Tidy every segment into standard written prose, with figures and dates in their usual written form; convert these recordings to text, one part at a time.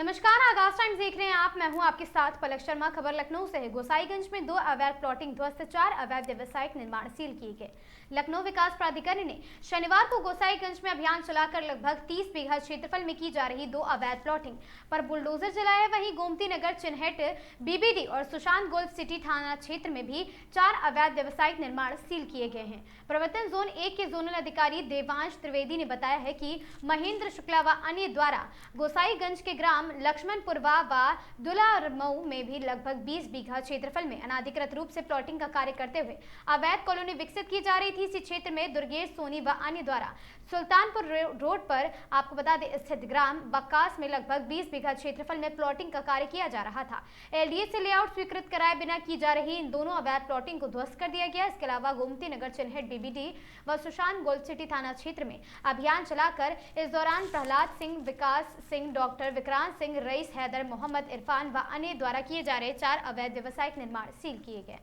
नमस्कार, आगाज टाइम्स देख रहे हैं आप। मैं हूं आपके साथ पलक शर्मा। खबर लखनऊ से है। गोसाईगंज में 2 अवैध प्लॉटिंग ध्वस्त, 4 अवैध व्यावसायिक निर्माण सील किए गए। लखनऊ विकास प्राधिकरण ने शनिवार को गोसाईगंज में अभियान चलाकर लगभग 30 बीघा क्षेत्रफल में की जा रही 2 अवैध प्लॉटिंग पर बुलडोजर चलाया। वहीं गोमती नगर, चिन्हट, बीबीडी और सुशांत गोल्फ सिटी थाना क्षेत्र में भी 4 अवैध व्यावसायिक निर्माण सील किए गए हैं। प्रवर्तन जोन 1 के जोनल अधिकारी देवांश त्रिवेदी ने बताया है कि महेंद्र शुक्ला व अन्य द्वारा गोसाईगंज के ग्राम लक्ष्मणपुरवा व दुलारमऊ में भी लगभग 20 बीघा क्षेत्रफल में अनाधिकृत रूप से प्लॉटिंग का कार्य करते हुए अवैध कॉलोनी विकसित की जा रही थी। इसी क्षेत्र में दुर्गेश सोनी व अन्य द्वारा सुल्तानपुर रोड पर आपको बता दें स्थित ग्राम बक्कास में लगभग 20 बीघा क्षेत्रफल में प्लॉटिंग का कार्य किया जा रहा था। एलडीए से लेआउट स्वीकृत कराए बिना की जा रही इन दोनों अवैध प्लॉटिंग को ध्वस्त कर दिया गया। इसके अलावा गोमती नगर, चिन्हट, बीबीडी व सुशांत गोल्फ सिटी थाना क्षेत्र में अभियान चलाकर इस दौरान प्रहलाद सिंह, विकास सिंह, डॉक्टर विक्रांत सिंह, रईस हैदर, मोहम्मद इरफान व अन्य द्वारा किए जा रहे 4 अवैध व्यावसायिक निर्माण सील किए गए।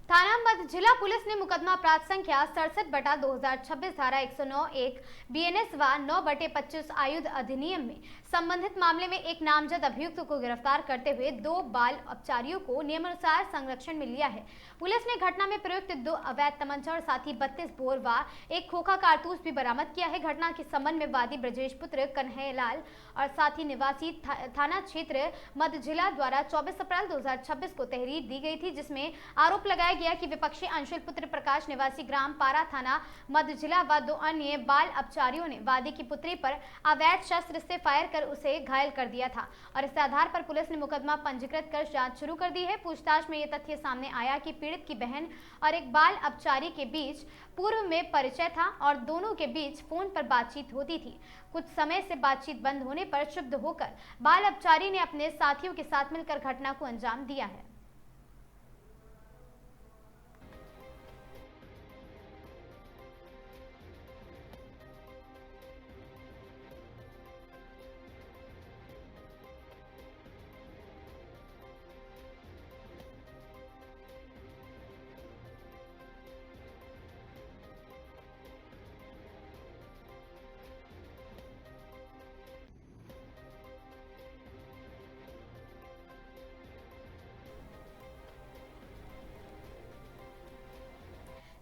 थाना मध्य जिला पुलिस ने मुकदमा अपराध संख्या 67/2026 धारा 109(1) बीएनएस व 9/25 आयुध अधिनियम में संबंधित मामले में एक नामजद अभियुक्त को गिरफ्तार करते हुए 2 बाल अपचारियों को नियमानुसार संरक्षण में लिया है। पुलिस ने घटना में प्रयुक्त 2 अवैध तमंचा और साथ ही 32 बोर व एक खोखा कारतूस भी बरामद किया है। घटना के संबंध में वादी ब्रजेश पुत्र कन्हैयालाल और साथी निवासी थाना क्षेत्र मध्य जिला द्वारा 24 अप्रैल 2026 को तहरीर दी गई थी, जिसमें आरोप लगाया गया कि विपक्षी अंशुल पुत्र प्रकाश निवासी ग्राम पारा थाना मध्य जिला व 2 अन्य बाल अपचारियों ने वादी की पुत्री पर अवैध शस्त्र से फायर कर उसे घायल कर दिया था और इस आधार पर पुलिस ने मुकदमा पंजीकृत कर जांच शुरू कर दी है। पूछताछ में यह तथ्य सामने आया कि पीड़ित की बहन और एक बाल अपचारी के बीच पूर्व में परिचय था और दोनों के बीच फोन पर बातचीत होती थी। कुछ समय से बातचीत बंद होने पर क्षुब्ध होकर बाल अपचारी ने अपने साथियों के साथ मिलकर घटना को अंजाम दिया है।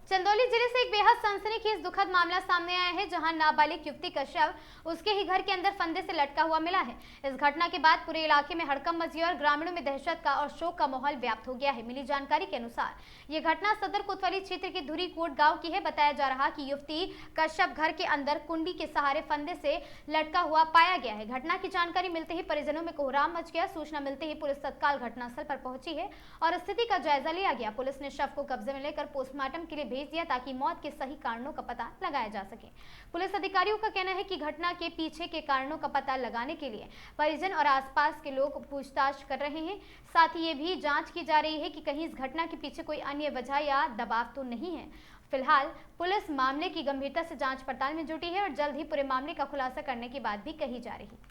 चंदौली जिले से एक बेहद सनसनीखेज दुखद मामला सामने आया है, जहां नाबालिग युवती का शव उसके ही घर के अंदर फंदे से लटका हुआ मिला है। इस घटना के बाद पूरे इलाके में हड़कंप मची और ग्रामीणों में दहशत का और शोक का माहौल व्याप्त हो गया है। मिली जानकारी के अनुसार ये घटना सदर कोतवाली क्षेत्र के धुरी कोट गांव की है। बताया जा रहा कि युवती का शव घर के अंदर कुंडी के सहारे फंदे से लटका हुआ पाया गया है। घटना की जानकारी मिलते ही परिजनों में कोहराम मच गया। सूचना मिलते ही पुलिस तत्काल घटनास्थल पर पहुंची है और स्थिति का जायजा लिया गया। पुलिस ने शव को कब्जे में लेकर पोस्टमार्टम के लिए भेज दिया ताकि मौत के सही कारणों का पता लगाया जा सके। पुलिस अधिकारियों का कहना है कि घटना के पीछे के कारणों का पता लगाने के लिए परिजन और आसपास के लोग पूछताछ कर रहे हैं। साथ ही ये भी जांच की जा रही है कि कहीं इस घटना के पीछे कोई अन्य वजह या दबाव तो नहीं है। फिलहाल पुलिस मामले की गंभीरता से जांच पड़ताल में जुटी है और जल्द ही पूरे मामले का खुलासा करने की बात भी कही जा रही है।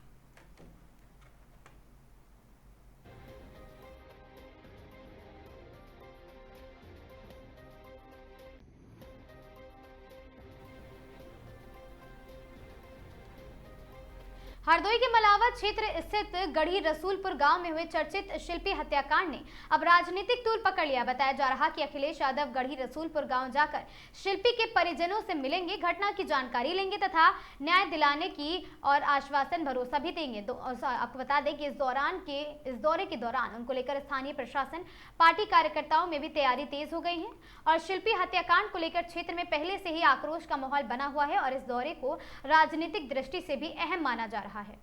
हरदोई के मलावा क्षेत्र स्थित गढ़ी रसूलपुर गांव में हुए चर्चित शिल्पी हत्याकांड ने अब राजनीतिक तूल पकड़ लिया। बताया जा रहा कि अखिलेश यादव गढ़ी रसूलपुर गांव जाकर शिल्पी के परिजनों से मिलेंगे, घटना की जानकारी लेंगे तथा न्याय दिलाने की और आश्वासन भरोसा भी देंगे। आपको बता दें कि इस दौरे के दौरान उनको लेकर स्थानीय प्रशासन, पार्टी कार्यकर्ताओं में भी तैयारी तेज हो गई है और शिल्पी हत्याकांड को लेकर क्षेत्र में पहले से ही आक्रोश का माहौल बना हुआ है और इस दौरे को राजनीतिक दृष्टि से भी अहम माना जा रहा है।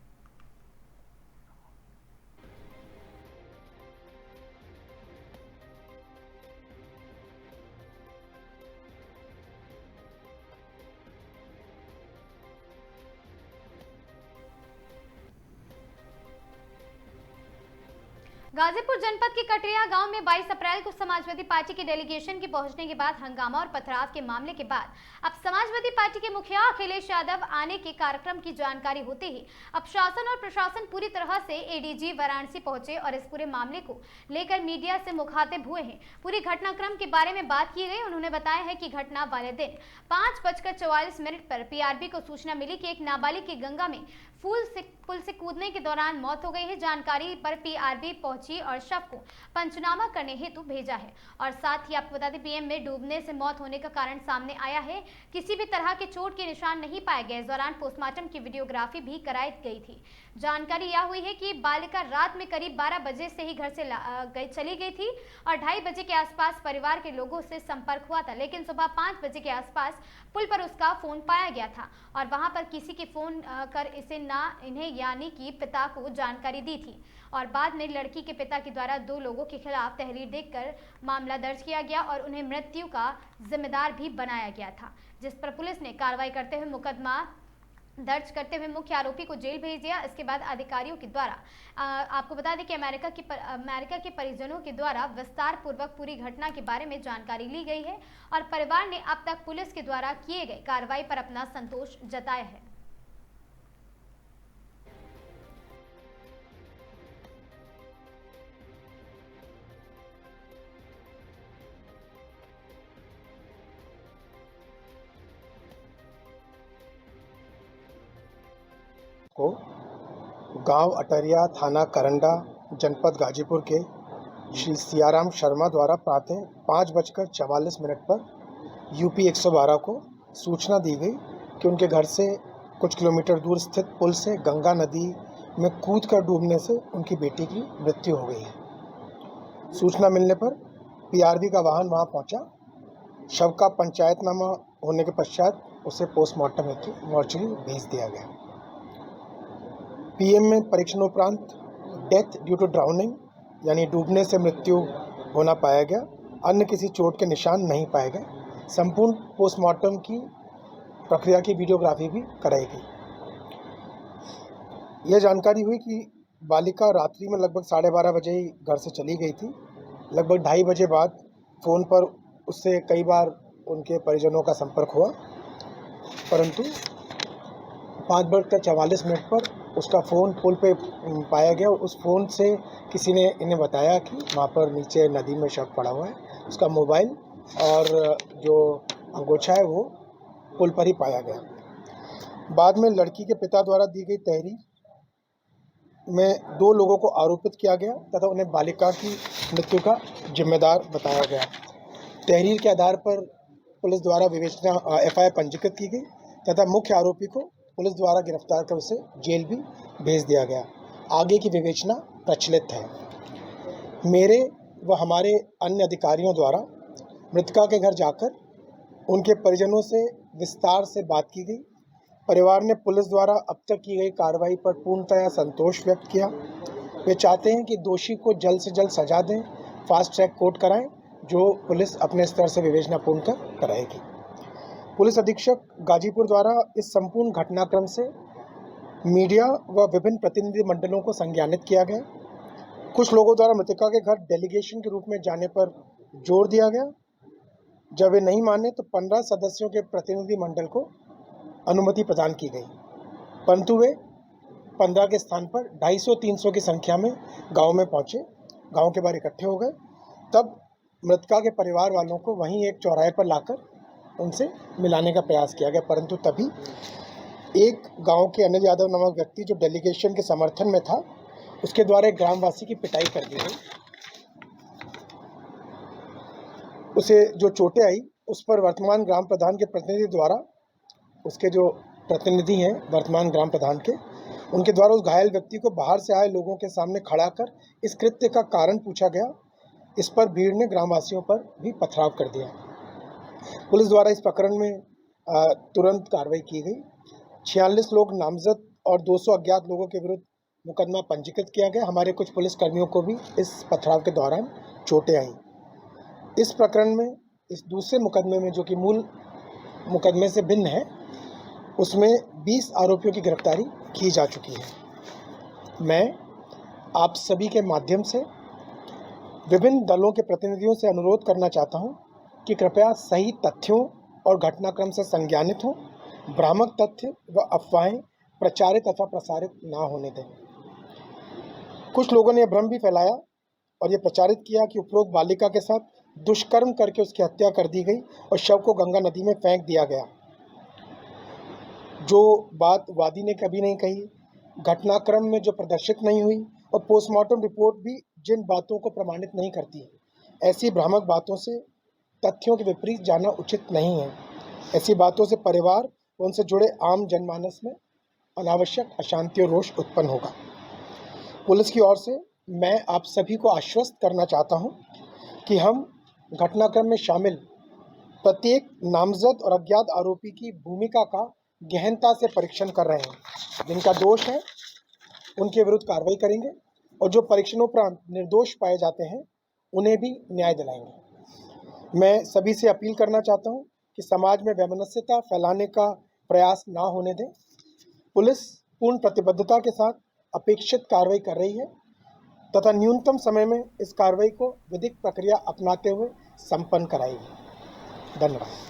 गाजीपुर जनपद के कटरिया गांव में 22 अप्रैल को समाजवादी पार्टी के डेलीगेशन के पहुंचने के बाद हंगामा और पथराव के मामले के बाद अब समाजवादी पार्टी के मुखिया अखिलेश यादव आने के कार्यक्रम की जानकारी होते ही अब शासन और प्रशासन पूरी तरह से एडीजी वाराणसी पहुंचे और इस पूरे मामले को लेकर मीडिया से मुखातिब हुए हैं। पूरी घटनाक्रम के बारे में बात की गई। उन्होंने बताया है कि घटना वाले दिन 5:44 पर पीआरबी को सूचना मिली कि एक नाबालिग की गंगा में पुल से कूदने के दौरान मौत हो गई है। जानकारी पर पीआरबी पहुंची और शव को पंचनामा करने हेतु भेजा है और साथ ही आपको बता दें पीएम में डूबने से मौत होने का कारण सामने आया है। किसी भी तरह के चोट के निशान नहीं पाए गए। इस दौरान पोस्टमार्टम की वीडियोग्राफी भी कराई गई थी। जानकारी यह हुई है कि बालिका रात में करीब 12 बजे से ही घर से चली गई थी और 2:30 बजे के आसपास परिवार के लोगों से संपर्क हुआ था, लेकिन सुबह 5 बजे के आसपास पुल पर उसका फोन पाया गया था और वहां पर किसी के फोन कर इन्हें यानी कि पिता को जानकारी दी थी और बाद में लड़की के पिता के द्वारा 2 लोगों के खिलाफ तहरीर देकर मामला दर्ज किया गया और उन्हें मृत्यु का जिम्मेदार भी बनाया गया था, जिस पर पुलिस ने कार्रवाई करते हुए मुकदमा दर्ज करते हुए मुख्य आरोपी को जेल भेज दिया। इसके बाद अधिकारियों के द्वारा आपको बता दें कि अमेरिका के परिजनों के द्वारा विस्तार पूर्वक पूरी घटना के बारे में जानकारी ली गई है और परिवार ने अब तक पुलिस के द्वारा किए गए कार्रवाई पर अपना संतोष जताया है। को गांव अटरिया, थाना करंडा, जनपद गाजीपुर के श्री सियाराम शर्मा द्वारा प्रातः 5:44 पर यूपी 112 को सूचना दी गई कि उनके घर से कुछ किलोमीटर दूर स्थित पुल से गंगा नदी में कूदकर डूबने से उनकी बेटी की मृत्यु हो गई है। सूचना मिलने पर पीआरबी का वाहन वहां पहुंचा। शव का पंचायतनामा होने के पश्चात उसे पोस्टमार्टम हेतु मॉर्चरी भेज दिया गया। पीएम में परीक्षण उपरांत डेथ ड्यू टू ड्राउनिंग यानी डूबने से मृत्यु होना पाया गया। अन्य किसी चोट के निशान नहीं पाए गए। संपूर्ण पोस्टमार्टम की प्रक्रिया की वीडियोग्राफी भी कराई गई। यह जानकारी हुई कि बालिका रात्रि में लगभग 12:30 बजे ही घर से चली गई थी। लगभग 2:30 बजे बाद फ़ोन पर उससे कई बार उनके परिजनों का संपर्क हुआ, परंतु 5:44 पर उसका फ़ोन पुल पे पाया गया। उस फ़ोन से किसी ने इन्हें बताया कि वहाँ पर नीचे नदी में शव पड़ा हुआ है। उसका मोबाइल और जो अंगोछा है वो पुल पर ही पाया गया। बाद में लड़की के पिता द्वारा दी गई तहरीर में 2 लोगों को आरोपित किया गया तथा उन्हें बालिका की मृत्यु का जिम्मेदार बताया गया। तहरीर के आधार पर पुलिस द्वारा विवेचना एफआईआर पंजीकृत की गई तथा मुख्य आरोपी को पुलिस द्वारा गिरफ्तार कर उसे जेल भी भेज दिया गया। आगे की विवेचना प्रचलित है। मेरे व हमारे अन्य अधिकारियों द्वारा मृतका के घर जाकर उनके परिजनों से विस्तार से बात की गई। परिवार ने पुलिस द्वारा अब तक की गई कार्रवाई पर पूर्णतया संतोष व्यक्त किया। वे चाहते हैं कि दोषी को जल्द से जल्द सजा दें, फास्ट ट्रैक कोर्ट कराएं, जो पुलिस अपने स्तर से विवेचना पूर्ण कर कराएगी। पुलिस अधीक्षक गाजीपुर द्वारा इस संपूर्ण घटनाक्रम से मीडिया व विभिन्न प्रतिनिधि मंडलों को संज्ञानित किया गया। कुछ लोगों द्वारा मृतका के घर डेलीगेशन के रूप में जाने पर जोर दिया गया। जब वे नहीं माने तो 15 सदस्यों के प्रतिनिधि मंडल को अनुमति प्रदान की गई, परंतु वे 15 के स्थान पर 250-300 की संख्या में गांव में पहुंचे, गांव के बाहर इकट्ठे हो गए। तब मृतका के परिवार वालों को वहीं एक चौराहे पर लाकर उनसे मिलाने का प्रयास किया गया, परंतु तभी एक गांव के अनिल यादव नामक व्यक्ति जो डेलीगेशन के समर्थन में था, उसके द्वारा एक ग्रामवासी की पिटाई कर दी गई। उसे जो चोटें आई उस पर वर्तमान ग्राम प्रधान के प्रतिनिधि द्वारा, उसके जो प्रतिनिधि हैं वर्तमान ग्राम प्रधान के, उनके द्वारा उस घायल व्यक्ति को बाहर से आए लोगों के सामने खड़ा कर इस कृत्य का कारण पूछा गया। इस पर भीड़ ने ग्रामवासियों पर भी पथराव कर दिया। पुलिस द्वारा इस प्रकरण में तुरंत कार्रवाई की गई। 46 लोग नामजद और 200 अज्ञात लोगों के विरुद्ध मुकदमा पंजीकृत किया गया। हमारे कुछ पुलिसकर्मियों को भी इस पथराव के दौरान चोटें आईं। इस प्रकरण में, इस दूसरे मुकदमे में जो कि मूल मुकदमे से भिन्न है, उसमें 20 आरोपियों की गिरफ्तारी की जा चुकी है। मैं आप सभी के माध्यम से विभिन्न दलों के प्रतिनिधियों से अनुरोध करना चाहता हूं कि कृपया सही तथ्यों और घटनाक्रम से संज्ञानित हों, भ्रामक तथ्य व अफवाहें प्रचारित अथवा प्रसारित ना होने दें। कुछ लोगों ने यह भ्रम भी फैलाया और ये प्रचारित किया कि उपरोक्त बालिका के साथ दुष्कर्म करके उसकी हत्या कर दी गई और शव को गंगा नदी में फेंक दिया गया। जो बात वादी ने कभी नहीं कही, घटनाक्रम में जो प्रदर्शित नहीं हुई और पोस्टमार्टम रिपोर्ट भी जिन बातों को प्रमाणित नहीं करती है, ऐसी भ्रामक बातों से तथ्यों के विपरीत जाना उचित नहीं है। ऐसी बातों से परिवार व उनसे जुड़े आम जनमानस में अनावश्यक अशांति और रोष उत्पन्न होगा। पुलिस की ओर से मैं आप सभी को आश्वस्त करना चाहता हूं कि हम घटनाक्रम में शामिल प्रत्येक नामजद और अज्ञात आरोपी की भूमिका का गहनता से परीक्षण कर रहे हैं। जिनका दोष है उनके विरुद्ध कार्रवाई करेंगे और जो परीक्षणोपरांत निर्दोष पाए जाते हैं उन्हें भी न्याय दिलाएंगे। मैं सभी से अपील करना चाहता हूं कि समाज में वैमनस्यता फैलाने का प्रयास ना होने दें। पुलिस पूर्ण प्रतिबद्धता के साथ अपेक्षित कार्रवाई कर रही है तथा न्यूनतम समय में इस कार्रवाई को विधिक प्रक्रिया अपनाते हुए संपन्न कराएगी। धन्यवाद।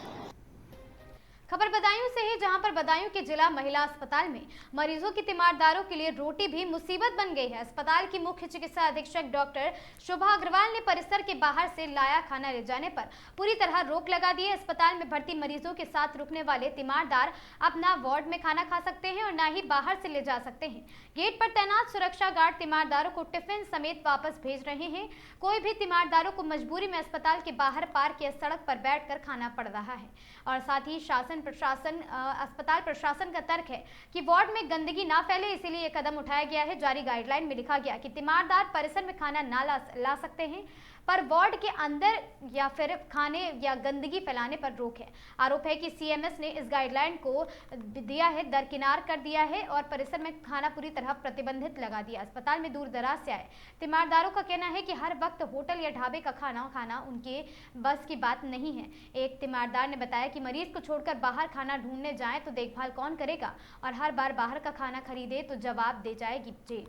खबर बदायूं से है, जहां पर बदायूं के जिला महिला अस्पताल में मरीजों की तीमारदारों के लिए रोटी भी मुसीबत बन गई है। अस्पताल की मुख्य चिकित्सा अधीक्षक डॉक्टर शोभा अग्रवाल ने परिसर के बाहर से लाया खाना ले जाने पर पूरी तरह रोक लगा दी है। अस्पताल में भर्ती मरीजों के साथ रुकने वाले तीमारदार अपना वार्ड में खाना खा सकते हैं और न ही बाहर से ले जा सकते हैं। गेट पर तैनात सुरक्षा गार्ड तीमारदारों को टिफिन समेत वापस भेज रहे हैं। कोई भी तीमारदारों को मजबूरी में अस्पताल के बाहर पार्क या सड़क पर बैठकर खाना पड़ रहा है। और साथ ही अस्पताल प्रशासन का तर्क है कि वार्ड में गंदगी ना फैले, इसीलिए यह कदम उठाया गया है। जारी गाइडलाइन में लिखा गया कि तीमारदार परिसर में खाना ना ला सकते हैं, पर वार्ड के अंदर या फिर खाने या गंदगी फैलाने पर रोक है। आरोप है कि सीएमएस ने इस गाइडलाइन को दिया है, दरकिनार कर दिया है और परिसर में खाना पूरी तरह प्रतिबंधित लगा दिया। अस्पताल में दूर दराज से आए तीमारदारों का कहना है कि हर वक्त होटल या ढाबे का खाना उनके बस की बात नहीं है। एक तीमारदार ने बताया कि मरीज को छोड़कर बाहर खाना ढूंढने जाए तो देखभाल कौन करेगा, और हर बार बाहर का खाना खरीदे तो जवाब दे जाएगी जेल।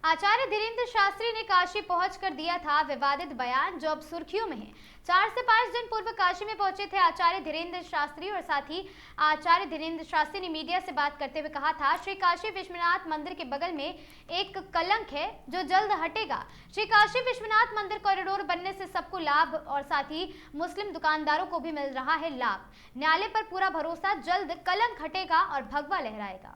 आचार्य धीरेन्द्र शास्त्री ने काशी पहुंचकर दिया था विवादित बयान, जो अब सुर्खियों में है। 4 से 5 दिन पूर्व काशी में पहुंचे थे आचार्य धीरेन्द्र शास्त्री और साथ ही आचार्य धीरेन्द्र शास्त्री ने मीडिया से बात करते हुए कहा था, श्री काशी विश्वनाथ मंदिर के बगल में एक कलंक है जो जल्द हटेगा। श्री काशी विश्वनाथ मंदिर कॉरिडोर बनने से सबको लाभ और साथ ही मुस्लिम दुकानदारों को भी मिल रहा है लाभ। न्यायालय पर पूरा भरोसा, जल्द कलंक हटेगा और भगवा लहराएगा।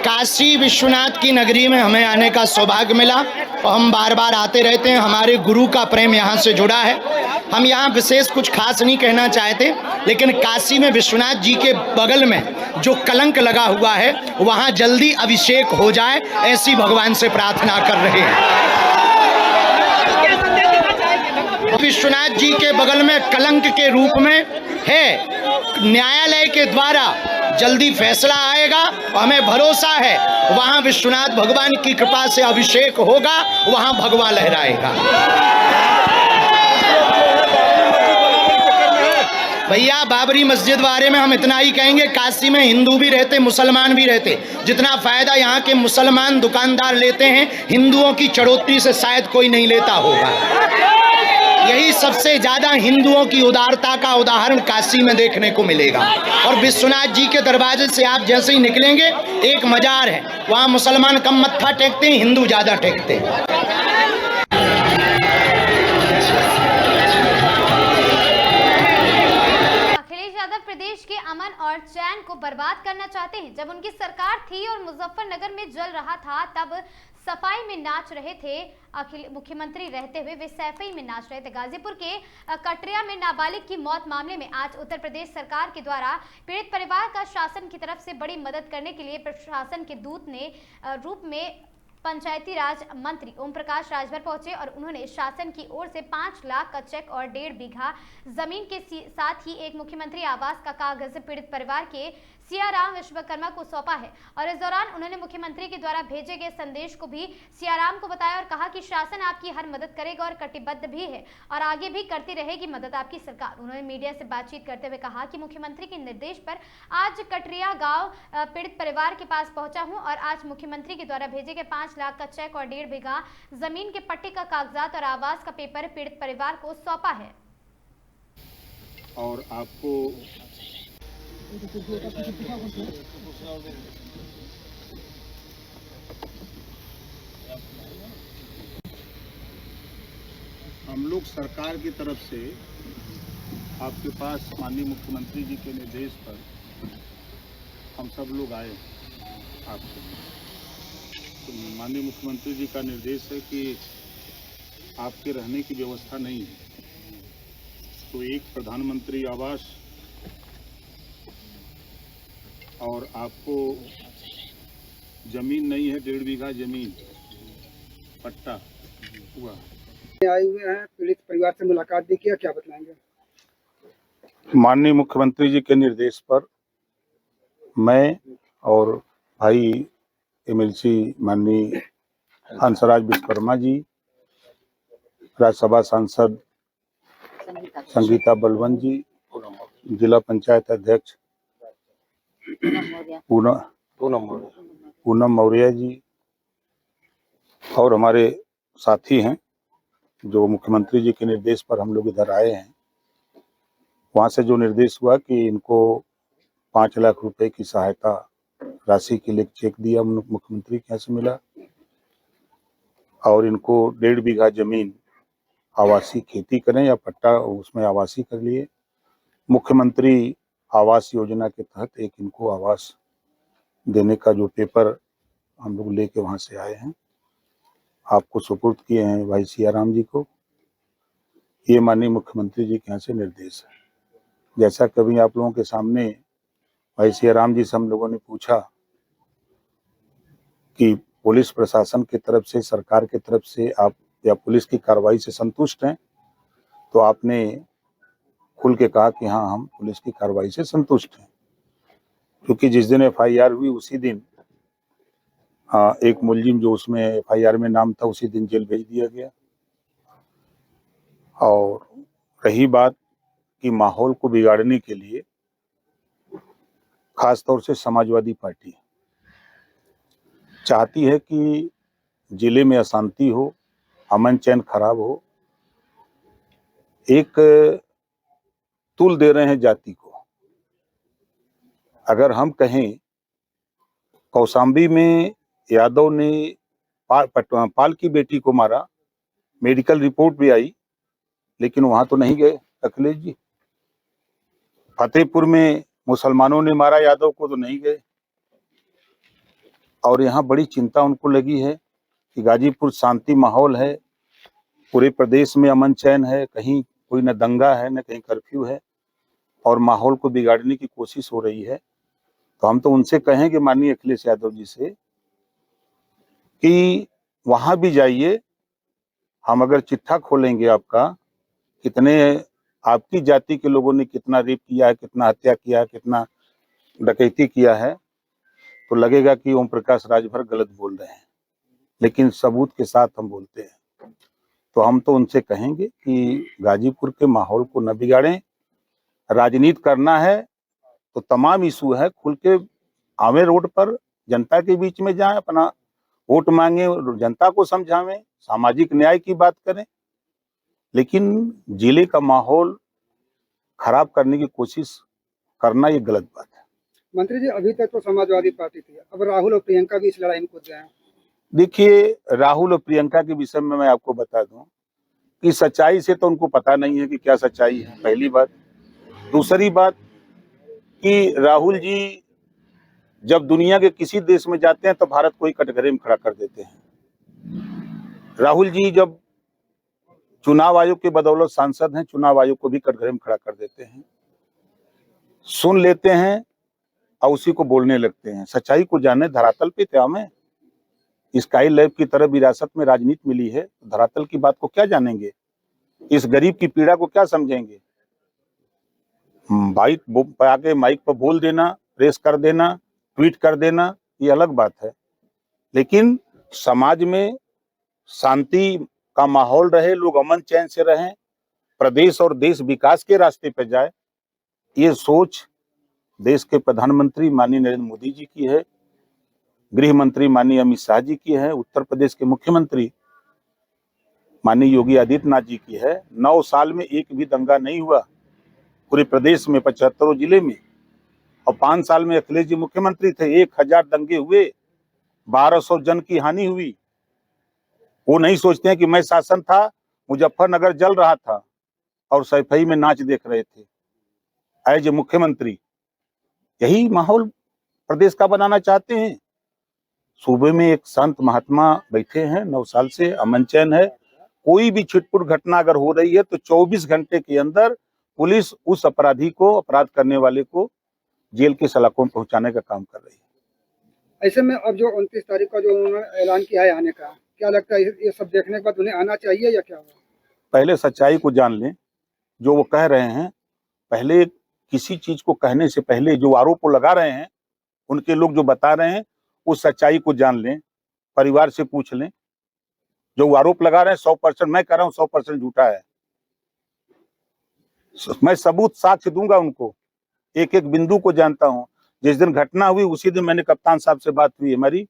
काशी विश्वनाथ की नगरी में हमें आने का सौभाग्य मिला और हम बार बार आते रहते हैं। हमारे गुरु का प्रेम यहाँ से जुड़ा है। हम यहाँ विशेष कुछ खास नहीं कहना चाहते, लेकिन काशी में विश्वनाथ जी के बगल में जो कलंक लगा हुआ है वहाँ जल्दी अभिषेक हो जाए, ऐसी भगवान से प्रार्थना कर रहे हैं। विश्वनाथ जी के बगल में कलंक के रूप में है, न्यायालय के द्वारा जल्दी फैसला आएगा और हमें भरोसा है वहां विश्वनाथ भगवान की कृपा से अभिषेक होगा, वहां भगवा लहराएगा। भैया बाबरी मस्जिद बारे में हम इतना ही कहेंगे, काशी में हिंदू भी रहते, मुसलमान भी रहते, जितना फायदा यहाँ के मुसलमान दुकानदार लेते हैं हिंदुओं की चढ़ोतरी से शायद कोई नहीं लेता होगा। यही सबसे ज्यादा हिंदुओं की उदारता का उदाहरण काशी में देखने को मिलेगा। और विश्वनाथ जी के दरवाजे से आप जैसे ही निकलेंगे, एक मजार है, वहाँ मुसलमान कम मत्था टेकते हैं, हिंदू ज्यादा टेकते हैं। प्रदेश के अमन और चैन को बर्बाद करना चाहते हैं। जब उनकी सरकार थी और मुजफ्फरनगर में जल रहा था, तब सफाई में नाच रहे थे। मुख्यमंत्री रहते हुए वे सफाई में नाच रहे थे। गाजीपुर के कटरिया में नाबालिग की मौत मामले में आज उत्तर प्रदेश सरकार के द्वारा पीड़ित परिवार का शासन की तरफ से बड़ी मदद करने के लिए प्रशासन के दूत ने रूप में पंचायती राज मंत्री ओम प्रकाश राजभर पहुंचे और उन्होंने शासन की ओर से 5 लाख का चेक और 1.5 बीघा जमीन के साथ ही एक मुख्यमंत्री आवास का कागज पीड़ित परिवार के सियाराम विश्वकर्मा को सौंपा है। और इस दौरान उन्होंने मुख्यमंत्री के द्वारा भेजे गए संदेश को भी सियाराम को बताया और कहा कि शासन आपकी हर मदद करेगा और कटिबद्ध भी है और आगे भी करती रहेगी मदद आपकी सरकार। उन्होंने मीडिया से बातचीत करते हुए कहा कि मुख्यमंत्री के निर्देश पर आज कटरिया गांव पीड़ित परिवार के पास पहुंचा हूं और आज मुख्यमंत्री के द्वारा भेजे गए 5 लाख का चेक और 1.5 बीघा जमीन के पट्टे का कागजात और आवास का पेपर पीड़ित परिवार को सौंपा है। और आपको हम लोग सरकार की तरफ से आपके पास माननीय मुख्यमंत्री जी के निर्देश पर हम सब लोग आए आपसे। तो माननीय मुख्यमंत्री जी का निर्देश है कि आपके रहने की व्यवस्था नहीं है, तो एक प्रधानमंत्री आवास और आपको जमीन नहीं है, 1.5 बीघा जमीन पट्टा हुआ। आए हुए हैं, पीड़ित परिवार से मुलाकात भी किया, क्या बताएंगे? माननीय मुख्यमंत्री जी के निर्देश पर मैं और भाई एमएलसी माननीय हंसराज विश्वकर्मा जी, राज्यसभा सांसद संगीता बलवंत जी, जिला पंचायत अध्यक्ष पूनम मौर्य जी और हमारे साथी हैं जो मुख्यमंत्री जी के निर्देश पर हम लोग इधर आए हैं। वहाँ से जो निर्देश हुआ कि इनको 5 लाख रुपए की सहायता राशि के लिए चेक दिया, मुख्यमंत्री के यहाँ से मिला, और इनको 1.5 बीघा जमीन आवासीय खेती करें या पट्टा उसमें आवासीय कर लिए। मुख्यमंत्री आवास योजना के तहत एक इनको आवास देने का जो पेपर हम लोग लेके वहाँ से आए हैं, आपको सुपुर्द किए हैं भाई सियाराम जी को। ये माननीय मुख्यमंत्री जी के यहाँ से निर्देश है। जैसा कभी आप लोगों के सामने भाई सियाराम जी से हम लोगों ने पूछा कि पुलिस प्रशासन की तरफ से, सरकार की तरफ से आप या पुलिस की कार्रवाई से संतुष्ट हैं, तो आपने खुल के कहा कि हाँ, हम पुलिस की कार्रवाई से संतुष्ट हैं, क्योंकि जिस दिन एफआईआर हुई उसी दिन एक मुलजिम जो उसमें एफआईआर में नाम था उसी दिन जेल भेज दिया गया। और रही बात कि माहौल को बिगाड़ने के लिए खासतौर से समाजवादी पार्टी चाहती है कि जिले में अशांति हो, अमन चैन खराब हो, एक तुल दे रहे हैं जाति को। अगर हम कहें कौशाम्बी में यादव ने पाल की बेटी को मारा, मेडिकल रिपोर्ट भी आई, लेकिन वहां तो नहीं गए अखिलेश जी। फतेहपुर में मुसलमानों ने मारा यादव को, तो नहीं गए। और यहाँ बड़ी चिंता उनको लगी है कि गाजीपुर शांति माहौल है, पूरे प्रदेश में अमन चैन है, कहीं कोई न दंगा है न कहीं कर्फ्यू है, और माहौल को बिगाड़ने की कोशिश हो रही है। तो हम तो उनसे कहेंगे माननीय अखिलेश यादव जी से कि वहां भी जाइए, हम अगर चिट्ठा खोलेंगे आपका, कितने आपकी जाति के लोगों ने कितना रेप किया है, कितना हत्या किया है, कितना डकैती किया है तो लगेगा कि ओम प्रकाश राजभर गलत बोल रहे हैं, लेकिन सबूत के साथ हम बोलते हैं। तो हम तो उनसे कहेंगे कि गाजीपुर के माहौल को न बिगाड़ें। राजनीति करना है तो तमाम इशू है, खुल के आवे रोड पर, जनता के बीच में जाएं, अपना वोट मांगे, जनता को समझावें, सामाजिक न्याय की बात करें, लेकिन जिले का माहौल खराब करने की कोशिश करना ये गलत बात है। मंत्री जी, अभी तक तो समाजवादी पार्टी थी, अब राहुल और प्रियंका भी इस लड़ाई में कूद गए हैं। देखिए, राहुल और प्रियंका के विषय में मैं आपको बता दूं कि सच्चाई से तो उनको पता नहीं है कि क्या सच्चाई है, पहली बात। दूसरी बात कि राहुल जी जब दुनिया के किसी देश में जाते हैं तो भारत को ही कटघरे में खड़ा कर देते हैं। राहुल जी जब चुनाव आयोग के बदौलत सांसद हैं, चुनाव आयोग को भी कटघरे में खड़ा कर देते हैं, सुन लेते हैं और उसी को बोलने लगते हैं। सच्चाई को जाने, धरातल पे थे हमें। स्काई लैब की तरह विरासत में राजनीति मिली है, धरातल की बात को क्या जानेंगे, इस गरीब की पीड़ा को क्या समझेंगे। बाइक आके माइक पर बोल देना, प्रेस कर देना, ट्वीट कर देना, ये अलग बात है, लेकिन समाज में शांति का माहौल रहे, लोग अमन चैन से रहें, प्रदेश और देश विकास के रास्ते पर जाए, ये सोच देश के प्रधानमंत्री माननीय नरेंद्र मोदी जी की है, गृह मंत्री माननीय अमित शाह जी की है, उत्तर प्रदेश के मुख्यमंत्री माननीय योगी आदित्यनाथ जी की है। 9 साल में एक भी दंगा नहीं हुआ पूरे प्रदेश में, 75 जिले में, और 5 साल में अखिलेश जी मुख्यमंत्री थे, 1000 दंगे हुए, 1200 जन की हानि हुई। वो नहीं सोचते हैं कि मैं शासन था, मुजफ्फरनगर जल रहा था और सैफई में नाच देख रहे थे एज ए मुख्यमंत्री। यही माहौल प्रदेश का बनाना चाहते हैं। सूबे में एक संत महात्मा बैठे हैं, 9 साल से अमन चैन है। कोई भी छिटपुट घटना अगर हो रही है तो 24 घंटे के अंदर पुलिस उस अपराधी को, अपराध करने वाले को जेल के सलाखों में पहुंचाने का काम कर रही है। ऐसे में अब जो 29 तारीख का जो उन्होंने ऐलान किया है आने का, क्या लगता है ये सब देखने के बाद उन्हें आना चाहिए या क्या होगा? पहले सच्चाई को जान लें, जो वो कह रहे हैं। पहले किसी चीज को कहने से पहले जो आरोप लगा रहे हैं, उनके लोग जो बता रहे हैं, उस सच्चाई को जान लें, परिवार से पूछ लें। जो आरोप लगा रहे हैं 100%, मैं कह रहा हूं 100% झूठा है। मैं सबूत साक्ष्य दूंगा उनको, एक एक बिंदु को जानता हूं। जिस दिन घटना हुई उसी दिन मैंने कप्तान साहब से बात हुई हमारी,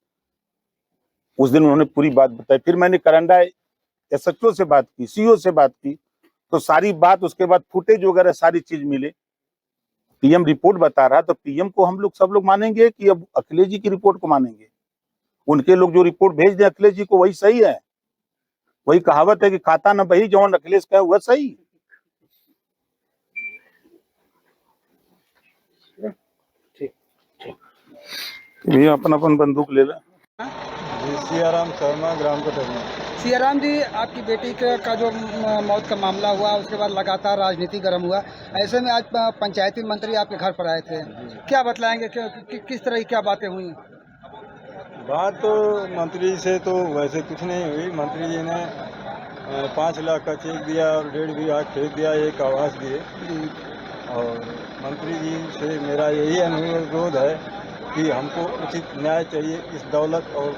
उस दिन उन्होंने पूरी बात बताई। फिर मैंने करंडा एसएचओ से बात की, सीओ से बात की, तो सारी बात, उसके बाद फुटेज वगैरह सारी चीज मिले। पीएम रिपोर्ट बता रहा, तो पीएम को हम लोग सब लोग मानेंगे कि अब अखिलेश जी की रिपोर्ट को मानेंगे? उनके लोग जो रिपोर्ट भेज दें अखिलेश जी को, वही सही है। वही कहावत है कि खाता न बही जौन अखिलेश का वह सही। भैया अपन अपन बंदूक ले लें। सियाराम शर्मा, ग्राम कटरिया। सियाराम जी, आपकी बेटी का जो मौत का मामला हुआ, उसके बाद लगातार राजनीति गर्म हुआ। ऐसे में आज पंचायती मंत्री आपके घर पर आए थे, क्या बतलाएंगे, किस तरह की क्या बातें हुई? बात तो मंत्री से तो वैसे कुछ नहीं हुई। मंत्री जी ने 5 लाख का चेक दिया और 1.5 लाख ठेक दिया, एक आवास दिए। और मंत्री जी से मेरा यही अनुरोध है कि हमको उचित न्याय चाहिए। इस दौलत और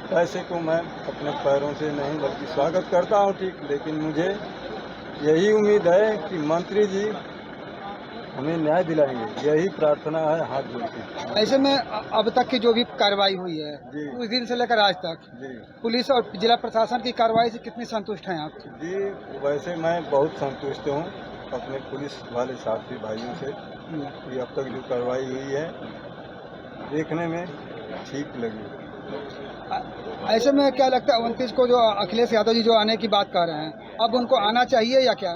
पैसे को मैं अपने पैरों से नहीं, बल्कि स्वागत करता हूं, ठीक, लेकिन मुझे यही उम्मीद है कि मंत्री जी हमें न्याय दिलाएंगे, यही प्रार्थना है हाथ जोड़ के। ऐसे में अब तक की जो भी कार्रवाई हुई है, उस दिन से लेकर आज तक, पुलिस और जिला प्रशासन की कार्रवाई से कितनी संतुष्ट हैं आप? जी, वैसे मैं बहुत संतुष्ट हूँ अपने पुलिस वाले साथी भाइयों से कि अब तक जो कार्रवाई हुई है देखने में ठीक लगी। ऐसे में क्या लगता है 29 को जो अखिलेश यादव जी जो आने की बात कर रहे हैं, अब उनको आना चाहिए या क्या?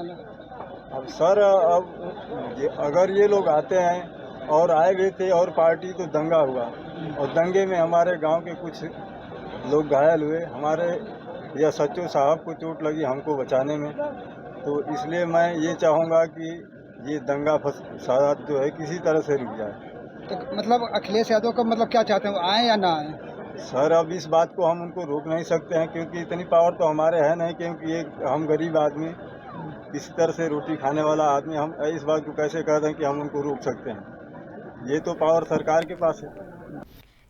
अब सर, अब अगर ये लोग आते हैं और आए भी थे और पार्टी तो दंगा हुआ और दंगे में हमारे गांव के कुछ लोग घायल हुए, हमारे या सचिव साहब को चोट लगी हमको बचाने में, तो इसलिए मैं ये चाहूँगा कि ये दंगा फसाद जो है किसी तरह से रुक जाए। तो मतलब अखिलेश यादव को मतलब क्या चाहते हैं, आए या ना आए? सर, अब इस बात को हम उनको रोक नहीं सकते हैं, क्योंकि इतनी पावर तो हमारे है नहीं, क्योंकि ये हम गरीब आदमी, किसी तरह से रोटी खाने वाला आदमी, हम इस बात को कैसे कह दें कि हम उनको रोक सकते हैं? ये तो पावर सरकार के पास है।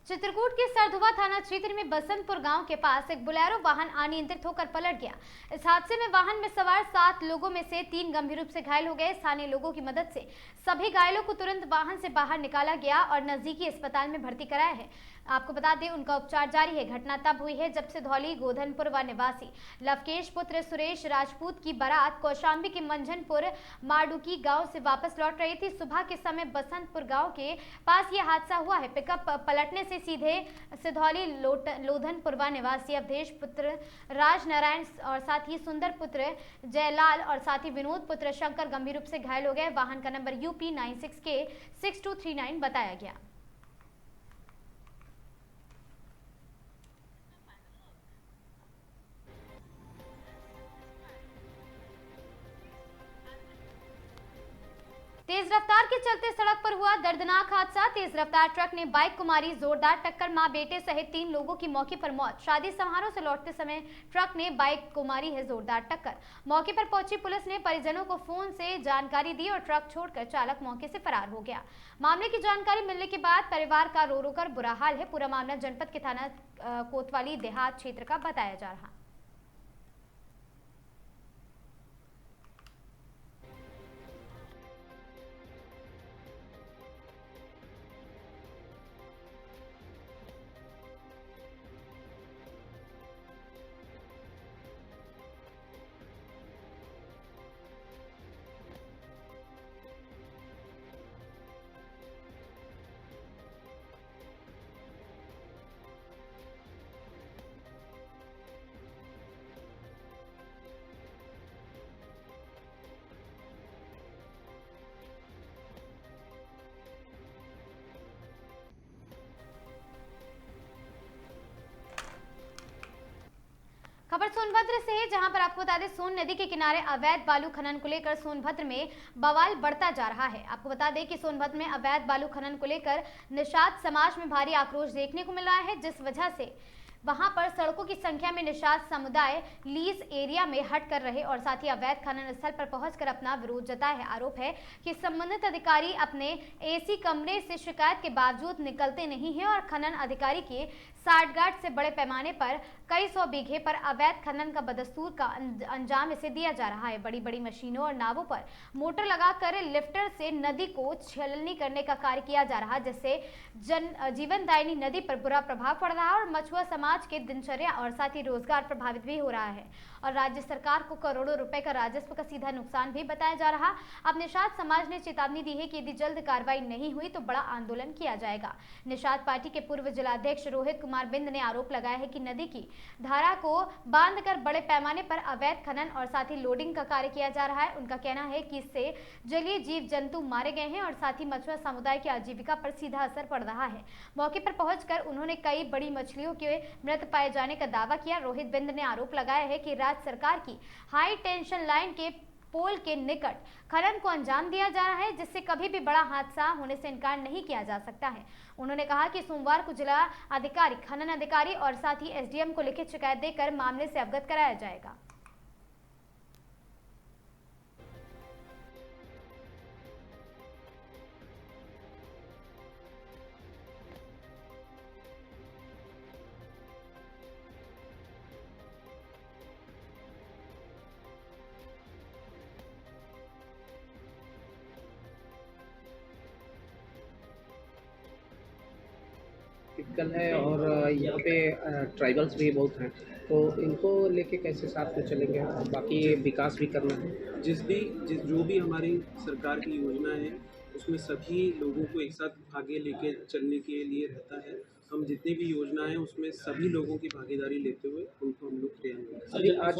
चित्रकूट के सरधुआ थाना क्षेत्र में बसंतपुर गांव के पास एक बोलेरो वाहन अनियंत्रित होकर पलट गया। इस हादसे में वाहन में सवार 7 लोगों में से 3 गंभीर रूप से घायल हो गए। स्थानीय लोगों की मदद से सभी घायलों को तुरंत वाहन से बाहर निकाला गया और नजदीकी अस्पताल में भर्ती कराया है। आपको बता दें, उनका उपचार जारी है। घटना तब हुई है जब सिधौली गोधनपुर निवासी लवकेश पुत्र सुरेश राजपूत की बारात कौशाम्बी के मंझनपुर माडुकी गांव से वापस लौट रही थी। सुबह के समय बसंतपुर गांव के पास यह हादसा हुआ है। पिकअप पलटने से सीधे सिधौली लोधनपुरवा निवासी अवधेश पुत्र राजनारायण और साथ ही सुंदर पुत्र जयलाल और साथ ही विनोद पुत्र शंकर गंभीर रूप से घायल हो गए। वाहन का नंबर UP 96K 6239 बताया गया। तेज रफ्तार के चलते सड़क पर हुआ दर्दनाक हादसा। तेज रफ्तार ट्रक ने बाइक को मारी जोरदार टक्कर। मां बेटे सहित 3 लोगों की मौके पर मौत। शादी समारोह से लौटते समय ट्रक ने बाइक को मारी है जोरदार टक्कर। मौके पर पहुंची पुलिस ने परिजनों को फोन से जानकारी दी और ट्रक छोड़कर चालक मौके से फरार हो गया। मामले की जानकारी मिलने के बाद परिवार का रो रो कर बुरा हाल है। पूरा मामला जनपद के थाना कोतवाली देहात क्षेत्र का बताया जा रहा है। खबर सोनभद्र से है, जहां पर आपको बता दें सोन नदी के किनारे अवैध बालू खनन को लेकर सोनभद्र में बवाल बढ़ता जा रहा है। आपको बता दें कि सोनभद्र में अवैध बालू खनन को लेकर निषाद समाज में भारी आक्रोश देखने को मिल रहा है, जिस वजह से वहां पर सड़कों की संख्या में निषाद समुदाय लीज एरिया में हट कर रहे और साथ ही अवैध खनन स्थल पर पहुंचकर अपना विरोध जताया है। आरोप है कि संबंधित अधिकारी अपने AC कमरे से शिकायत के बावजूद निकलते नहीं हैं और खनन अधिकारी के साठगांठ से बड़े पैमाने पर कई 100 बीघे पर अवैध खनन का बदस्तूर का अंजाम इसे दिया जा रहा है। बड़ी बड़ी मशीनों और नावों पर मोटर लगाकर लिफ्टर से नदी को छलनी करने का कार्य किया जा रहा है, जिससे जीवनदायिनी नदी पर बुरा प्रभाव पड़ रहा है और मछुआ समाज के दिनचर्या और साथ ही रोजगार प्रभावित भी हो रहा है और राज्य सरकार को करोड़ों रुपए का राजस्व का सीधा नुकसान भी बताया जा रहा। अब निषाद समाज ने चेतावनी दी है कि यदि जल्द कार्रवाई नहीं हुई तो बड़ा आंदोलन किया जाएगा। निषाद पार्टी के पूर्व जिलाध्यक्ष रोहित कुमार बिंद ने आरोप लगाया है कि नदी की धारा को बांधकर बड़े पैमाने पर अवैध खनन और साथ ही लोडिंग का कार्य किया जा रहा है। उनका कहना है कि इससे जलीय जीव जंतु मारे गए हैं और साथ ही मछुआ समुदाय की आजीविका पर सीधा असर पड़ रहा है। मौके पर पहुंचकर उन्होंने कई बड़ी मछलियों के मृत पाए जाने का दावा किया। रोहित बिंद ने आरोप लगाया है कि राज्य सरकार की हाई टेंशन लाइन के पोल के निकट खनन को अंजाम दिया जा रहा है, जिससे कभी भी बड़ा हादसा होने से इनकार नहीं किया जा सकता है। उन्होंने कहा कि सोमवार को जिला अधिकारी, खनन अधिकारी और साथ ही SDM को लिखित शिकायत देकर मामले से अवगत कराया जाएगा। टिपिकल है और यहाँ पे ट्राइबल्स भी बहुत हैं, तो इनको लेके कैसे साथ में चलेंगे। बाकी विकास भी करना है। जो भी हमारी सरकार की योजना है उसमें सभी लोगों को एक साथ आगे लेके चलने के लिए रहता है। हम जितनी भी योजना है उसमें सभी लोगों की भागीदारी लेते हुए उनको हम लोग क्रियान्वित करते हैं। अभी आज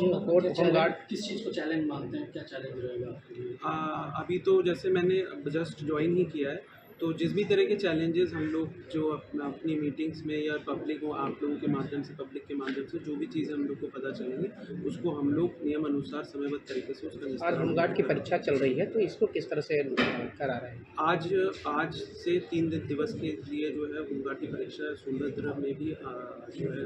होमगार्ड किस चीज़ को चैलेंज मानते हैं, क्या चैलेंज रहेगा? अभी तो जैसे मैंने जस्ट ज्वाइन ही किया है, तो जिस भी तरह के चैलेंजेस हम लोग जो अपनी मीटिंग्स में या पब्लिक को आप लोगों के माध्यम से, पब्लिक के माध्यम से जो भी चीज़ें हम लोग को पता चलेंगी उसको हम लोग नियम अनुसार समयबद्ध तरीके से उसका आज होमगार्ड की परीक्षा चल रही है, तो इसको किस तरह से करा रहे हैं? आज से 3 दिवस के लिए जो है होमगार्ड की परीक्षा सोनभद्र में भी जो है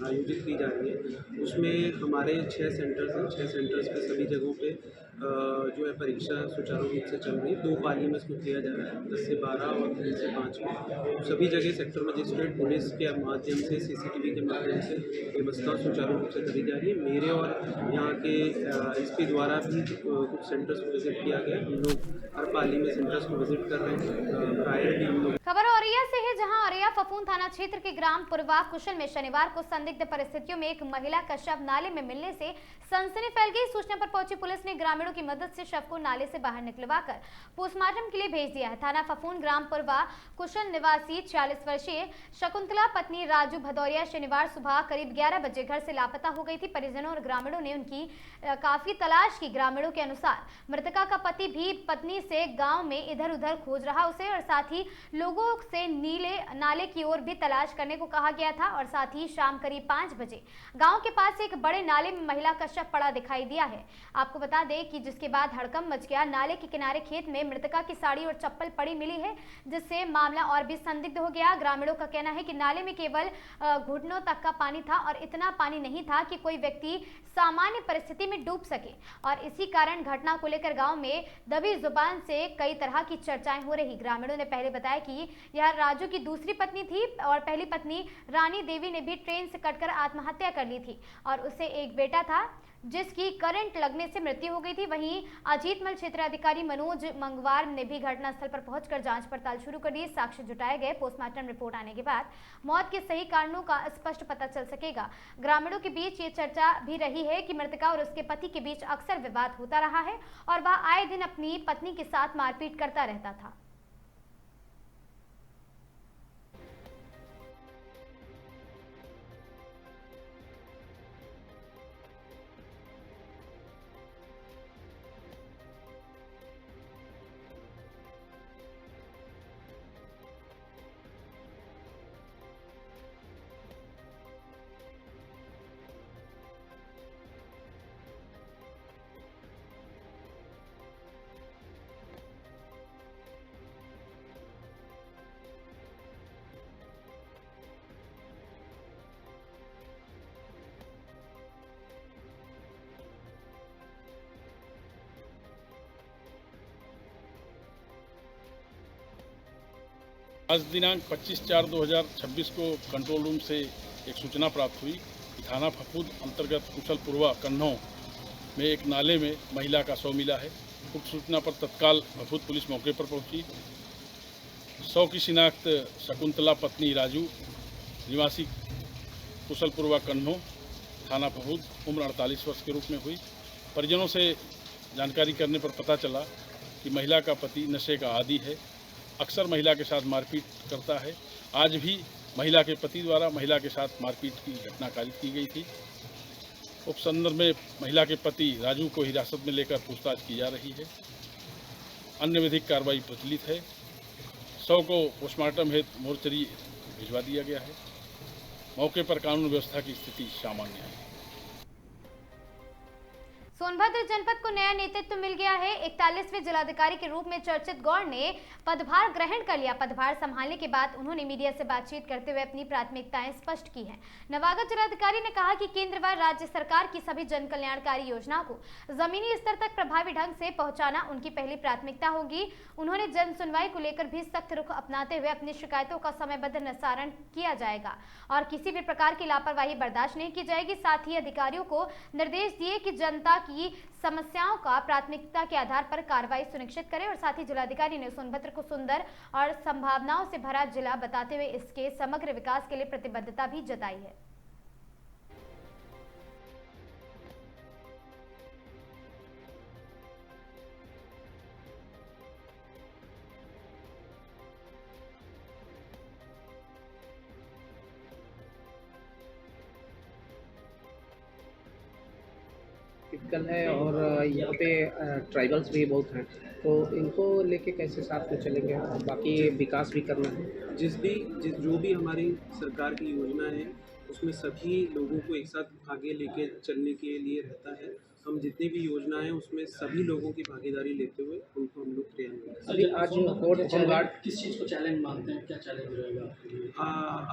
आयोजित की जा रही है। उसमें हमारे 6 सेंटर्स हैं। 6 सेंटर्स पे सभी जगहों पे जो है परीक्षा सुचारू रूप से चल रही है। 2 पाली में सर्विस में किया जा रहा है 10 से 12 और 3 से 5 में। सभी जगह सेक्टर मजिस्ट्रेट पुलिस के माध्यम से CCTV के माध्यम से व्यवस्था सुचारू रूप से करी जा रही है। मेरे और यहाँ के SP द्वारा भी कुछ सेंटर्स को विजिट किया गया। हम लोग हर पाली में सेंटर्स को विजिट कर रहे हैं। प्रायर भी हम लोग। खबर औरैया से है, जहां औरैया फफूंद थाना क्षेत्र के ग्राम पुरवा कुशल में शनिवार को संदिग्ध परिस्थितियों में एक महिला का शव नाले में मिलने से सनसनी फैल गई। सूचना पर पहुंची पुलिस ने ग्रामीणों की मदद से शव को नाले से बाहर निकलवाकर पोस्टमार्टम के लिए भेज दिया है। थाना फफूंद ग्राम पुरवा कुशल निवासी 40 वर्षीय शकुंतला पत्नी राजू भदौरिया शनिवार सुबह करीब 11 बजे घर से लापता हो गई थी। परिजनों और ग्रामीणों ने उनकी काफी तलाश की। ग्रामीणों के अनुसार मृतका का पति भी पत्नी से गाँव में इधर उधर खोज रहा उसे, और साथ ही लोगों से नाले की ओर भी तलाश करने को कहा गया था। और साथ ही शाम करीब 5 बजे गांव के पास एक बड़े नाले में महिला का शव पड़ा दिखाई दिया है। आपको बता दें कि जिसके बाद हड़कंप मच गया। नाले के किनारे खेत में मृतका की साड़ी और चप्पल पड़ी मिली है, जिससे मामला और भी संदिग्ध हो गया। ग्रामीणों का कहना है कि नाले में केवल घुटनों तक का पानी था और इतना पानी नहीं था कि कोई व्यक्ति सामान्य परिस्थिति में डूब सके, और इसी कारण घटना को लेकर गांव में दबी जुबान से कई तरह की चर्चाएं हो रही। ग्रामीणों ने पहले बताया कि यह राजू की दूसरी पत्नी थी और पहली पत्नी रानी देवी ने भी ट्रेन से कटकर आत्महत्या कर ली थी और उसे एक बेटा था जिसकी करंट लगने से मृत्यु हो गई थी। वहीं अजीतमल क्षेत्राधिकारी मनोज मंगवार ने भी घटनास्थल पर पहुंचकर जांच पड़ताल शुरू कर दी। साक्ष्य जुटाए गए। पोस्टमार्टम रिपोर्ट आने के बाद मौत के सही कारणों का स्पष्ट पता चल सकेगा। ग्रामीणों के बीच ये चर्चा भी रही है कि मृतका और उसके पति के बीच अक्सर विवाद होता रहा है और वह आए दिन अपनी पत्नी के साथ मारपीट करता रहता था। आज दिनांक 25/4/2026 को कंट्रोल रूम से एक सूचना प्राप्त हुई कि थाना फफूंद अंतर्गत कुशलपुरवा कन्नौ में एक नाले में महिला का शव मिला है। उक्त सूचना पर तत्काल फफूंद पुलिस मौके पर पहुंची। शव की शिनाख्त शकुंतला पत्नी राजू निवासी कुशलपुरवा कन्नौ थाना फफूंद उम्र 48 वर्ष के रूप में हुई। परिजनों से जानकारी करने पर पता चला कि महिला का पति नशे का आदी है, अक्सर महिला के साथ मारपीट करता है। आज भी महिला के पति द्वारा महिला के साथ मारपीट की घटना कारित की गई थी। उप संदर्भ में महिला के पति राजू को हिरासत में लेकर पूछताछ की जा रही है। अन्य विधिक कार्रवाई प्रचलित है। शव को पोस्टमार्टम हेतु मोर्चरी भिजवा दिया गया है। मौके पर कानून व्यवस्था की स्थिति सामान्य है। सोनभद्र जनपद को नया नेतृत्व मिल गया है। 41वें जिलाधिकारी के रूप में चर्चित गौड़ ने पदभार ग्रहण कर लिया। पदभार संभालने के बाद उन्होंने मीडिया से बातचीत करते हुए अपनी प्राथमिकताएं स्पष्ट की हैं। नवागत जिलाधिकारी ने कहा कि केंद्र व राज्य सरकार की सभी जन कल्याणकारी योजनाओं को जमीनी स्तर तक प्रभावी ढंग से पहुंचाना उनकी पहली प्राथमिकता होगी। उन्होंने जन सुनवाई को लेकर भी सख्त रुख अपनाते हुए अपनी शिकायतों का समयबद्ध निस्तारण किया जाएगा और किसी भी प्रकार की लापरवाही बर्दाश्त नहीं की जाएगी। साथ ही अधिकारियों को निर्देश दिए कि जनता की समस्याओं का प्राथमिकता के आधार पर कार्रवाई सुनिश्चित करें। और साथ ही जिलाधिकारी ने सोनभद्र को सुंदर और संभावनाओं से भरा जिला बताते हुए इसके समग्र विकास के लिए प्रतिबद्धता भी जताई है। टिपिकल है और यहाँ पे ट्राइबल्स भी बहुत हैं, तो इनको लेके कैसे साथ में चलेंगे। बाकी विकास भी करना है। जो भी हमारी सरकार की योजना है उसमें सभी लोगों को एक साथ आगे लेके चलने के लिए रहता है। हम जितनी भी योजना है उसमें सभी लोगों की भागीदारी लेते हुए उनको हम लोग क्रियान्वित। अभी आज कोर्ट होमगार्ड किस चीज़ को चैलेंज मानते हैं, क्या चैलेंज रहेगा आपके लिए?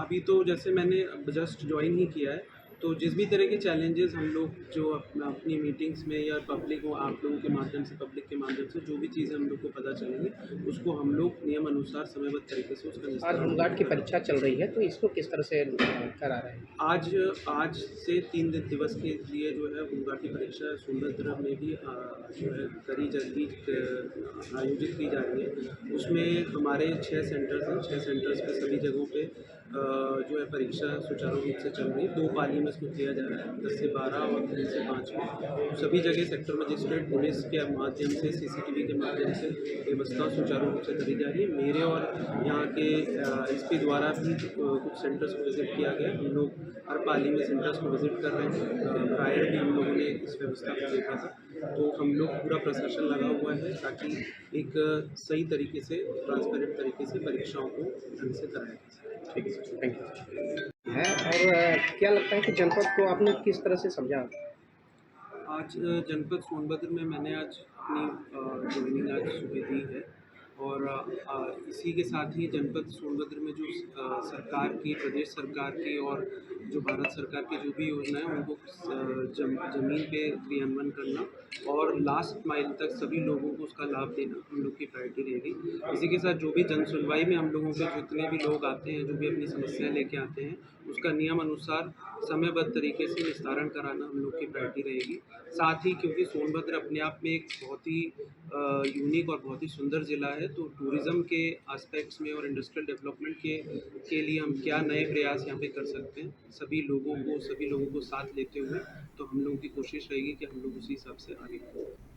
अभी तो जैसे मैंने जस्ट ज्वाइन ही किया है, तो जिस भी तरह के चैलेंजेस हम लोग जो अपनी मीटिंग्स में या पब्लिक को आप लोगों के माध्यम से पब्लिक के माध्यम से जो भी चीज़ें हम लोग को पता चलेंगी उसको हम लोग नियम अनुसार समयबद्ध तरीके से उसका आज निस्तारण। होमगार्ड की परीक्षा चल रही है तो इसको किस तरह से करा रहे हैं? आज से 3 दिवस के लिए जो है होमगार्ड की परीक्षा सोनभद्र में भी जो है आयोजित की जा रही है। उसमें हमारे 6 सेंटर्स हैं। 6 सेंटर्स पे सभी जगहों पे जो है परीक्षा सुचारू रूप से चल रही है। 2 पाली में इसको किया जा रहा है, 10 से 12 और 3 से 5 में। तो सभी जगह सेक्टर मजिस्ट्रेट पुलिस के माध्यम से CCTV के माध्यम से व्यवस्था सुचारू रूप से करी जा रही है। मेरे और यहाँ के SP द्वारा भी कुछ सेंटर्स को विजिट किया गया। हम लोग हर पाली में सेंटर्स को विजिट कर रहे हैं। प्रायर भी हम लोगों ने इस व्यवस्था को देखा था। तो हम लोग पूरा प्रशासन लगा हुआ है ताकि एक सही तरीके से ट्रांसपेरेंट तरीके से परीक्षाओं को ढंग से कराएं। ठीक है, थैंक यू। है और क्या लगता है कि जनपद को आपने किस तरह से समझा? आज जनपद सोनभद्र में मैंने आज अपनी ज्वाइनिंग आज सुबह दी है और इसी के साथ ही जनपद सोनभद्र में जो सरकार की, प्रदेश सरकार की और जो भारत सरकार की जो भी योजना है उनको ज़मीन पे क्रियान्वयन करना और लास्ट माइल तक सभी लोगों को उसका लाभ देना हम लोग की प्रायोरिटी रहेगी। इसी के साथ जो भी जन सुनवाई में हम लोगों के जितने भी लोग आते हैं, जो भी अपनी समस्याएं लेके आते हैं, उसका नियम अनुसार समयबद्ध तरीके से निस्तारण कराना हम लोग की प्रायोरिटी रहेगी। साथ ही क्योंकि सोनभद्र अपने आप में एक बहुत ही यूनिक और बहुत ही सुंदर ज़िला है, तो टूरिज़्म के एस्पेक्ट्स में और इंडस्ट्रियल डेवलपमेंट के लिए हम क्या नए प्रयास यहाँ पे कर सकते हैं, सभी लोगों को साथ लेते हुए, तो हम लोगों की कोशिश रहेगी कि हम लोग उसी हिसाब से आगे बढ़ें।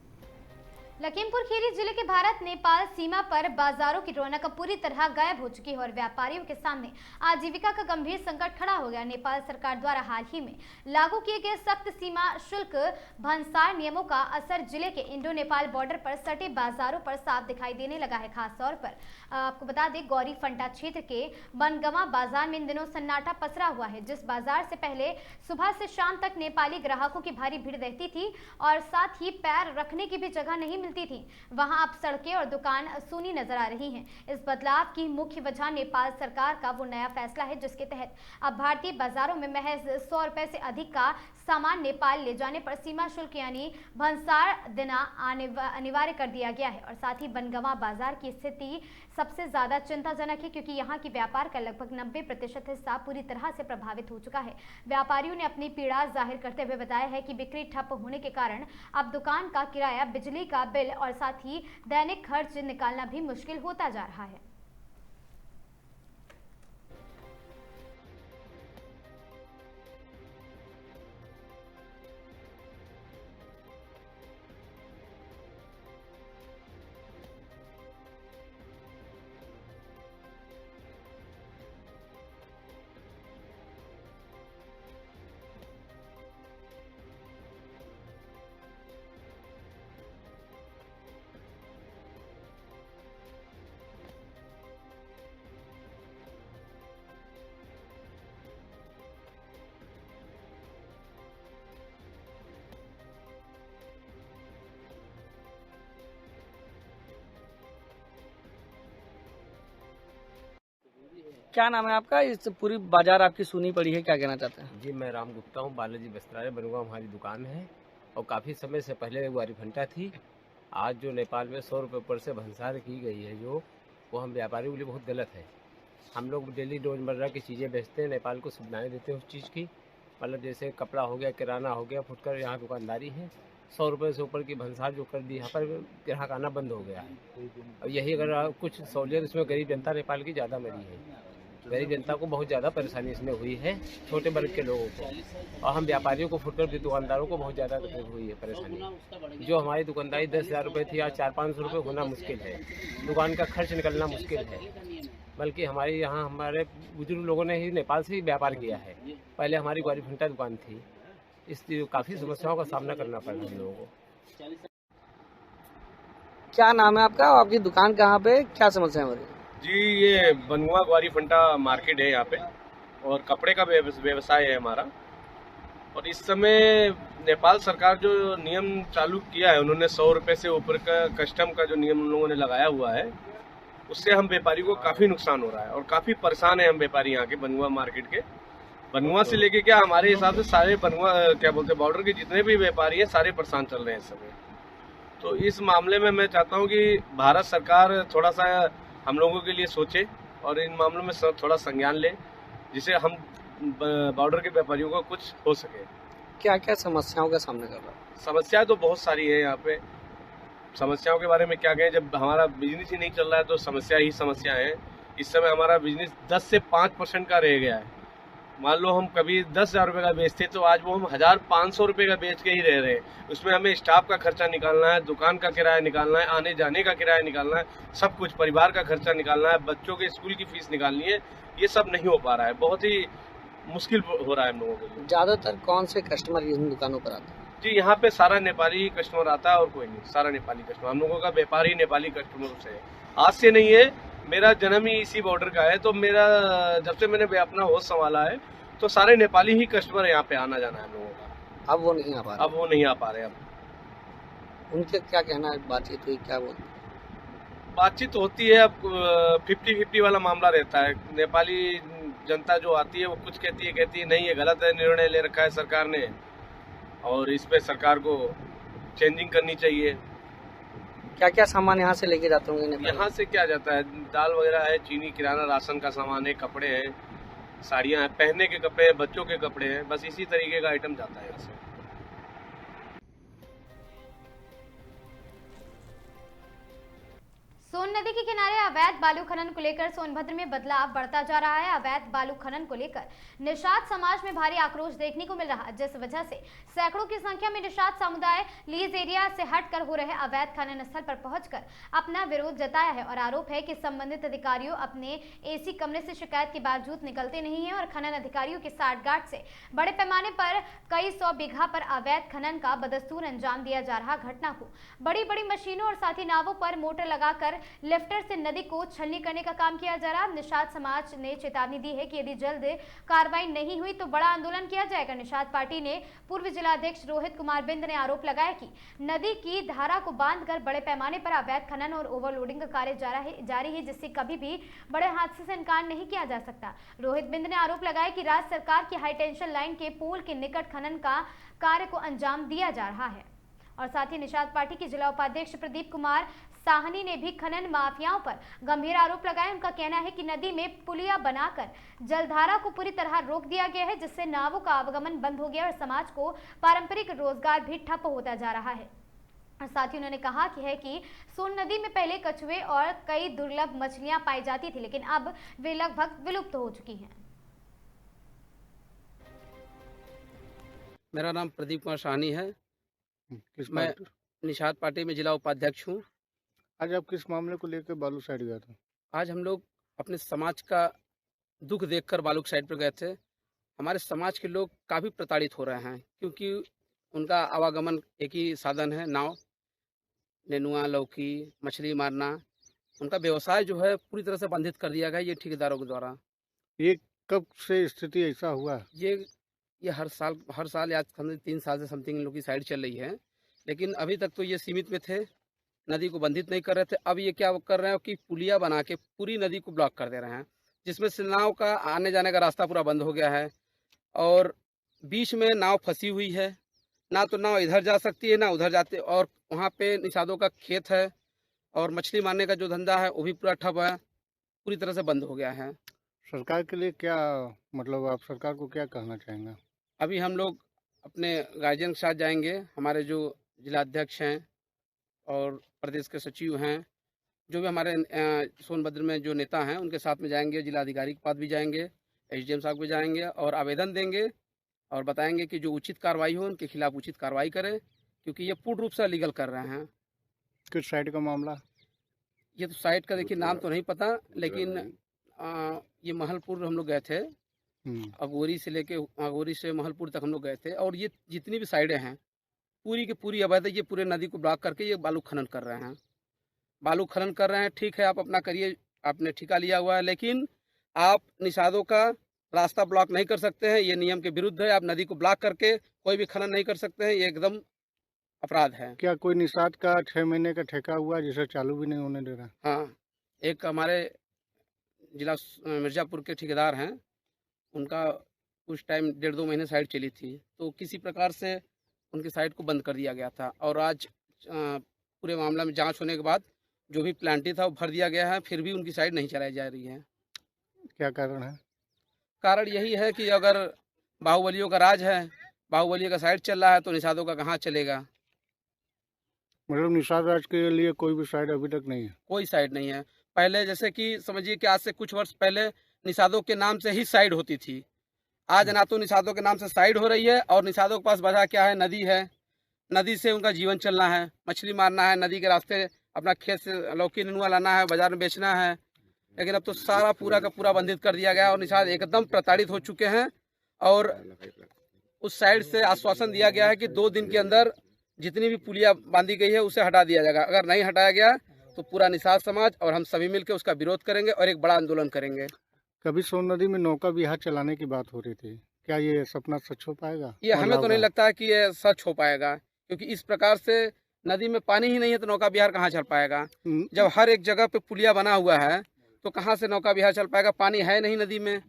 लखीमपुर खीरी जिले के भारत नेपाल सीमा पर बाजारों की रौनक पूरी तरह गायब हो चुकी है और व्यापारियों के सामने आजीविका का गंभीर संकट खड़ा हो गया। नेपाल सरकार द्वारा हाल ही में लागू किए गए सख्त सीमा शुल्क भंसार नियमों का असर जिले के इंडो नेपाल बॉर्डर पर सटे बाजारों पर साफ दिखाई देने लगा है। खास तौर पर आपको बता दें, गौरी फंटा क्षेत्र के बनगवा बाजार में इन दिनों सन्नाटा पसरा हुआ है। जिस बाजार से पहले सुबह से शाम तक नेपाली ग्राहकों की भारी भीड़ रहती थी और साथ ही पैर रखने की भी जगह नहीं मिलती थी, वहां अब सड़कें और दुकान सूनी नजर आ रही हैं। इस बदलाव की मुख्य वजह नेपाल सरकार का वो नया फैसला है जिसके तहत अब भारतीय बाजारों में महज 100 रुपए से अधिक का सामान नेपाल ले जाने पर सीमा शुल्क यानी भंसार देना अनिवार्य कर दिया गया है। और साथ ही बनगवा बाजार की स्थिति सबसे ज्यादा चिंताजनक है क्योंकि यहाँ की व्यापार का लगभग 90% हिस्सा पूरी तरह से प्रभावित हो चुका है। व्यापारियों ने अपनी पीड़ा जाहिर करते हुए बताया है कि बिक्री ठप होने के कारण अब दुकान का किराया, बिजली का बिल और साथ ही दैनिक खर्च निकालना भी मुश्किल होता जा रहा है। क्या नाम है आपका? इस पूरी बाजार आपकी सुनी पड़ी है, क्या कहना चाहते हैं? जी, मैं राम गुप्ता हूँ, बालाजी वस्त्रालय बनगांव हमारी दुकान है और काफ़ी समय से पहले ग्वारी फंटा थी। आज जो नेपाल में 100 रुपये ऊपर से भंसार की गई है जो, वो हम व्यापारियों के लिए बहुत गलत है। हम लोग डेली रोज़मर्रा की चीज़ें बेचते हैं, नेपाल को सुविधाएँ देते हैं उस चीज़ की, मतलब जैसे कपड़ा हो गया, किराना हो गया, फुटकर यहाँ दुकानदारी है। 100 रुपये से ऊपर की भंसार जो कर दी, यहाँ पर ग्राहक आना बंद हो गया है। और यही अगर कुछ सहूलियत इसमें गरीब जनता नेपाल की ज़्यादा मरी है। गरीब जनता को बहुत ज़्यादा परेशानी इसमें हुई है, छोटे वर्ग के लोगों को, और हम व्यापारियों को, फुटकर भी दुकानदारों को बहुत ज़्यादा तकलीफ हुई है, परेशानी। जो हमारी दुकानदारी 10,000 रुपये थी, आज 400-500 रुपये होना मुश्किल है। दुकान का खर्च निकलना मुश्किल है। बल्कि हमारे यहाँ हमारे बुजुर्ग लोगों ने ही नेपाल से ही व्यापार किया है। पहले हमारी ग्वारी फंटा दुकान थी, इसलिए काफ़ी समस्याओं का सामना करना पड़ा हम लोगों को। क्या नाम है आपका? आपकी दुकान कहाँ पे, क्या समस्या है? जी, ये बनगवा ग्वारी फंटा मार्केट है यहाँ पे और कपड़े का व्यवसाय है हमारा। और इस समय नेपाल सरकार जो नियम चालू किया है, उन्होंने 100 रुपये से ऊपर का कस्टम का जो नियम उन लोगों ने लगाया हुआ है, उससे हम व्यापारी को काफ़ी नुकसान हो रहा है और काफ़ी परेशान है हम व्यापारी यहाँ के बनगवा मार्केट के। बनगुआ से लेके क्या हमारे हिसाब से सारे बनगुआ क्या बोलते हैं बॉर्डर के जितने भी व्यापारी हैं सारे परेशान चल रहे हैं इस समय। तो इस मामले में मैं चाहता हूं कि भारत सरकार थोड़ा सा हम लोगों के लिए सोचे और इन मामलों में थोड़ा संज्ञान ले, जिससे हम बॉर्डर के व्यापारियों को कुछ हो सके। क्या क्या समस्याओं का सामना कर रहा है? समस्याएं तो बहुत सारी है यहाँ पे। समस्याओं के बारे में क्या कहें, जब हमारा बिजनेस ही नहीं चल रहा है तो समस्या ही समस्या है। इस समय हमारा बिजनेस 10 से 5% का रह गया है। मान लो हम कभी 10,000 रुपये का बेचते तो आज वो हम 1,500 रुपये का बेच के ही रह रहे हैं। उसमें हमें स्टाफ का खर्चा निकालना है, दुकान का किराया निकालना है, आने जाने का किराया निकालना है, सब कुछ परिवार का खर्चा निकालना है, बच्चों के स्कूल की फीस निकालनी है। ये सब नहीं हो पा रहा है, बहुत ही मुश्किल हो रहा है हम लोगों के लिए। ज़्यादातर कौन से कस्टमर इन दुकानों पर आते हैं? जी यहाँ पे सारा नेपाली कस्टमर आता है और कोई नहीं, सारा नेपाली कस्टमर। हम लोगों का व्यापार ही नेपाली कस्टमर से है, आज से नहीं है। मेरा जन्म ही इसी बॉर्डर का है, तो मेरा जब से मैंने अपना होश संभाला है तो सारे नेपाली ही कस्टमर यहाँ पे आना जाना है हम लोगों का। अब वो नहीं आ पा रहे? अब वो नहीं आ पा रहे। अब उनके क्या कहना है, बातचीत हुई, क्या बोलते? बातचीत होती है, अब 50-50 वाला मामला रहता है। नेपाली जनता जो आती है वो कुछ कहती है नहीं ये गलत है, निर्णय ले रखा है सरकार ने और इस पे सरकार को चेंजिंग करनी चाहिए। क्या क्या सामान यहाँ से लेके जाते होंगे? यहाँ से क्या जाता है, दाल वगैरह है, चीनी, किराना, राशन का सामान है, कपड़े हैं, साड़ियाँ हैं, पहनने के कपड़े हैं, बच्चों के कपड़े हैं, बस इसी तरीके का आइटम जाता है यहाँ से। सोन नदी के किनारे अवैध बालू खनन को लेकर सोनभद्र में बदलाव बढ़ता जा रहा है। अवैध बालू खनन को लेकर निषाद समाज में भारी आक्रोश देखने को मिल रहा है, जिस वजह से सैकड़ों की संख्या में निषाद समुदाय लीज एरिया से हटकर हो रहे अवैध खनन स्थल पर पहुंचकर अपना विरोध जताया है और आरोप है कि संबंधित अधिकारियों अपने एसी कमरे से शिकायत के बावजूद निकलते नहीं है और खनन अधिकारियों के साठगांठ से बड़े पैमाने पर कई 100 बीघा पर अवैध खनन का बदस्तूर अंजाम दिया जा रहा। घटना को बड़ी बड़ी मशीनों और साथ ही नावों पर मोटर लगाकर लिफ्टर से नदी को छलनी करने का काम किया जा रहा है। निषाद समाज ने चेतावनी दी है कि यदि जल्द कार्रवाई नहीं हुई तो बड़ा आंदोलन किया जाएगा। निषाद पार्टी ने पूर्व जिलाध्यक्ष रोहित कुमार बिंद ने आरोप लगाया कि नदी की धारा को बांधकर बड़े पैमाने पर अवैध खनन और ओवरलोडिंग का कार्य जारी है, जिससे कभी भी बड़े हादसे से इनकार नहीं किया जा सकता। रोहित बिंद ने आरोप लगाया कि राज्य सरकार की हाई टेंशन लाइन के पोल के निकट खनन का कार्य को अंजाम दिया जा रहा है। और साथ ही निषाद पार्टी के जिला उपाध्यक्ष प्रदीप कुमार साहनी ने भी खनन माफियाओं पर गंभीर आरोप लगाए। उनका कहना है कि नदी में पुलिया बनाकर जलधारा को पूरी तरह रोक दिया गया है, जिससे नावों का आवागमन बंद हो गया और समाज को पारंपरिक रोजगार भी ठप होता जा रहा है। और साथ ही उन्होंने कहा कि सोन नदी में पहले कछुए और कई दुर्लभ मछलियां पाई जाती थी, लेकिन अब वे लगभग विलुप्त हो चुकी हैं। मेरा नाम प्रदीप कुमार साहनी है, मैं निषाद पार्टी में जिला उपाध्यक्ष हूँ। आज आप किस मामले को लेकर बालू साइड गए थे? आज हम लोग अपने समाज का दुख देखकर बालू साइड पर गए थे। हमारे समाज के लोग काफ़ी प्रताड़ित हो रहे हैं, क्योंकि उनका आवागमन एक ही साधन है, नाव, नेनुआ, लौकी, मछली मारना। उनका व्यवसाय जो है पूरी तरह से बाधित कर दिया गया ये ठेकेदारों के द्वारा। ये कब से स्थिति ऐसा हुआ? ये हर साल या 3 साल से समथिंग इन लोग की साइड चल रही है, लेकिन अभी तक तो ये सीमित में थे, नदी को बंधित नहीं कर रहे थे। अब ये क्या कर रहे हैं कि पुलिया बना के पूरी नदी को ब्लॉक कर दे रहे हैं, जिसमें से नाव का आने जाने का रास्ता पूरा बंद हो गया है और बीच में नाव फंसी हुई है। ना तो नाव इधर जा सकती है ना उधर जाते, और वहाँ पे निषादों का खेत है और मछली मारने का जो धंधा है वो भी पूरा ठप है, पूरी तरह से बंद हो गया है। सरकार के लिए क्या मतलब, आप सरकार को क्या कहना चाहेंगे? अभी हम लोग अपने गार्जियन के साथ जाएंगे, हमारे जो जिलाध्यक्ष हैं और प्रदेश के सचिव हैं, जो भी हमारे सोनभद्र में जो नेता हैं उनके साथ में जाएंगे, जिलाधिकारी के पास भी जाएंगे, एसडीएम साहब भी जाएंगे और आवेदन देंगे और बताएंगे कि जो उचित कार्रवाई हो उनके खिलाफ उचित कार्रवाई करें, क्योंकि ये पूर्ण रूप से अलीगल कर रहे हैं। किस साइड का मामला? ये तो साइड का देखिए नाम तो नहीं पता, लेकिन ये महलपुर हम लोग गए थे, अगोरी से लेके अगोरी से महलपुर तक हम लोग गए थे, और ये जितनी भी साइडें हैं पूरी की पूरी अवैध, ये पूरे नदी को ब्लॉक करके ये बालू खनन कर रहे हैं। बालू खनन कर रहे हैं, ठीक है, आप अपना करिए, आपने ठेका लिया हुआ है, लेकिन आप निषादों का रास्ता ब्लॉक नहीं कर सकते हैं, ये नियम के विरुद्ध है। आप नदी को ब्लॉक करके कोई भी खनन नहीं कर सकते हैं, ये एकदम अपराध है। क्या कोई निषाद का 6 महीने का ठेका हुआ जिसे चालू भी नहीं होने दे रहा? हाँ, एक हमारे जिला मिर्जापुर के ठेकेदार हैं, उनका कुछ टाइम 1.5-2 महीने साइट चली थी, तो किसी प्रकार से उनकी साइट को बंद कर दिया गया था। और आज पूरे मामला में जांच होने के बाद जो भी प्लांटी था वो भर दिया गया है, फिर भी उनकी साइट नहीं चलाई जा रही है। क्या कारण है? कारण यही है कि अगर बाहुबलियों का राज है, बाहुबली का साइट चल रहा है, तो निषादों का कहाँ चलेगा। मतलब निषाद राज के लिए कोई भी साइट अभी तक नहीं है? कोई साइट नहीं है। पहले जैसे कि समझिए कि आज से कुछ वर्ष पहले निषादों के नाम से ही साइट होती थी। आज ना तो निषादों के नाम से साइट हो रही है, और निषादों के पास वजह क्या है, नदी है। नदी से उनका जीवन चलना है, मछली मारना है, नदी के रास्ते अपना खेत से लौकी नेनुआ लाना है, बाजार में बेचना है। लेकिन अब तो सारा पूरा का पूरा बंधित कर दिया गया और निषाद एकदम प्रताड़ित हो चुके हैं। और उस साइड से आश्वासन दिया गया है कि 2 दिन के अंदर जितनी भी पुलिया बांधी गई है उसे हटा दिया जाएगा। अगर नहीं हटाया गया तो पूरा निषाद समाज और हम सभी मिलकर उसका विरोध करेंगे और एक बड़ा आंदोलन करेंगे। कभी सोन नदी में नौका विहार चलाने की बात हो रही थी, क्या ये सपना सच हो पाएगा? ये हमें तो नहीं लगता है कि ये सच हो पाएगा, क्योंकि इस प्रकार से नदी में पानी ही नहीं है तो नौका विहार कहाँ चल पाएगा। जब हर एक जगह पे पुलिया बना हुआ है तो कहाँ से नौका विहार चल पाएगा? पानी है नहीं नदी में।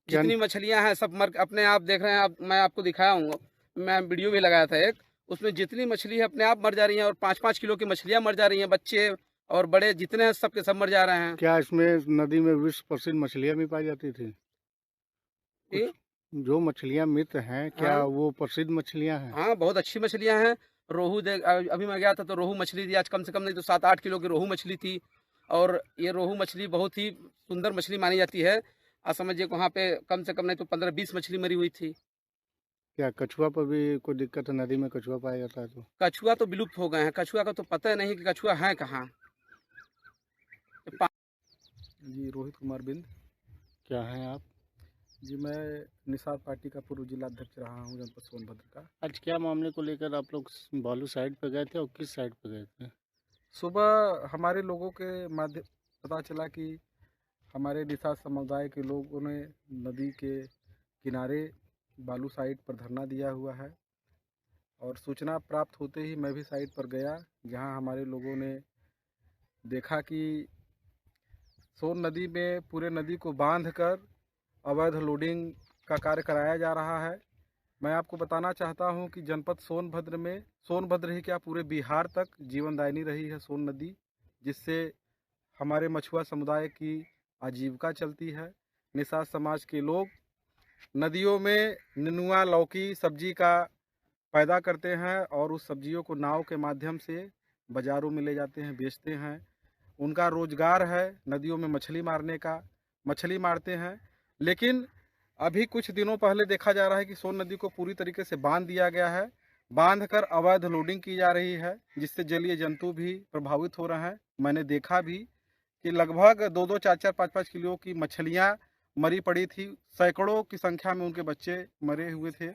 जितनी मछलियाँ हैं सब मर, अपने आप देख रहे हैं। मैं आपको दिखाया हूँ, मैं वीडियो भी लगाया था एक, उसमें जितनी मछली है अपने आप मर जा रही हैं। और 5-5 किलो की मछलियाँ मर जा रही हैं, बच्चे और बड़े जितने हैं सबके सब मर जा रहे हैं। क्या इसमें नदी में विश्व प्रसिद्ध मछलियाँ भी पाई जाती थी? जो मछलियाँ मृत हैं, क्या वो प्रसिद्ध मछलियाँ हैं? हाँ, बहुत अच्छी मछलियाँ हैं। रोहू अभी मैं गया था तो रोहू मछली थी, आज कम से कम नहीं तो 7-8 किलो की रोहू मछली थी। और ये रोहू मछली बहुत ही सुंदर मछली मानी जाती है। आज समझिए वहाँ पे कम से कम नहीं तो 15-20 मछली मरी हुई थी। क्या कछुआ पर भी कोई दिक्कत है? नदी में कछुआ पाया जाता है तो? कछुआ तो विलुप्त हो गए हैं, कछुआ का तो पता नहीं कि कछुआ है कहाँ। जी, रोहित कुमार बिंद। क्या हैं आप? जी, मैं निषाद पार्टी का पूर्व जिला अध्यक्ष रहा हूँ जनपद सोनभद्र का। आज क्या मामले को लेकर आप लोग बालू साइड पे गए थे और किस साइड पे गए थे? सुबह हमारे लोगों के माध्यम पता चला कि हमारे निषाद समुदाय के लोगों ने नदी के किनारे बालू साइट पर धरना दिया हुआ है। और सूचना प्राप्त होते ही मैं भी साइट पर गया, जहां हमारे लोगों ने देखा कि सोन नदी में पूरे नदी को बांधकर अवैध लोडिंग का कार्य कराया जा रहा है। मैं आपको बताना चाहता हूं कि जनपद सोनभद्र में, सोनभद्र ही क्या पूरे बिहार तक जीवनदायिनी रही है सोन नदी, जिससे हमारे मछुआ समुदाय की आजीविका चलती है। निषाद समाज के लोग नदियों में नेनुआ, लौकी, सब्जी का पैदा करते हैं और उस सब्जियों को नाव के माध्यम से बाज़ारों में ले जाते हैं, बेचते हैं। उनका रोजगार है नदियों में मछली मारने का, मछली मारते हैं। लेकिन अभी कुछ दिनों पहले देखा जा रहा है कि सोन नदी को पूरी तरीके से बांध दिया गया है, बांधकर अवैध लोडिंग की जा रही है, जिससे जलीय जंतु भी प्रभावित हो रहे हैं। मैंने देखा भी कि लगभग 2-2, 4-4, 5-5 किलो की मछलियाँ मरी पड़ी थी, सैकड़ों की संख्या में उनके बच्चे मरे हुए थे,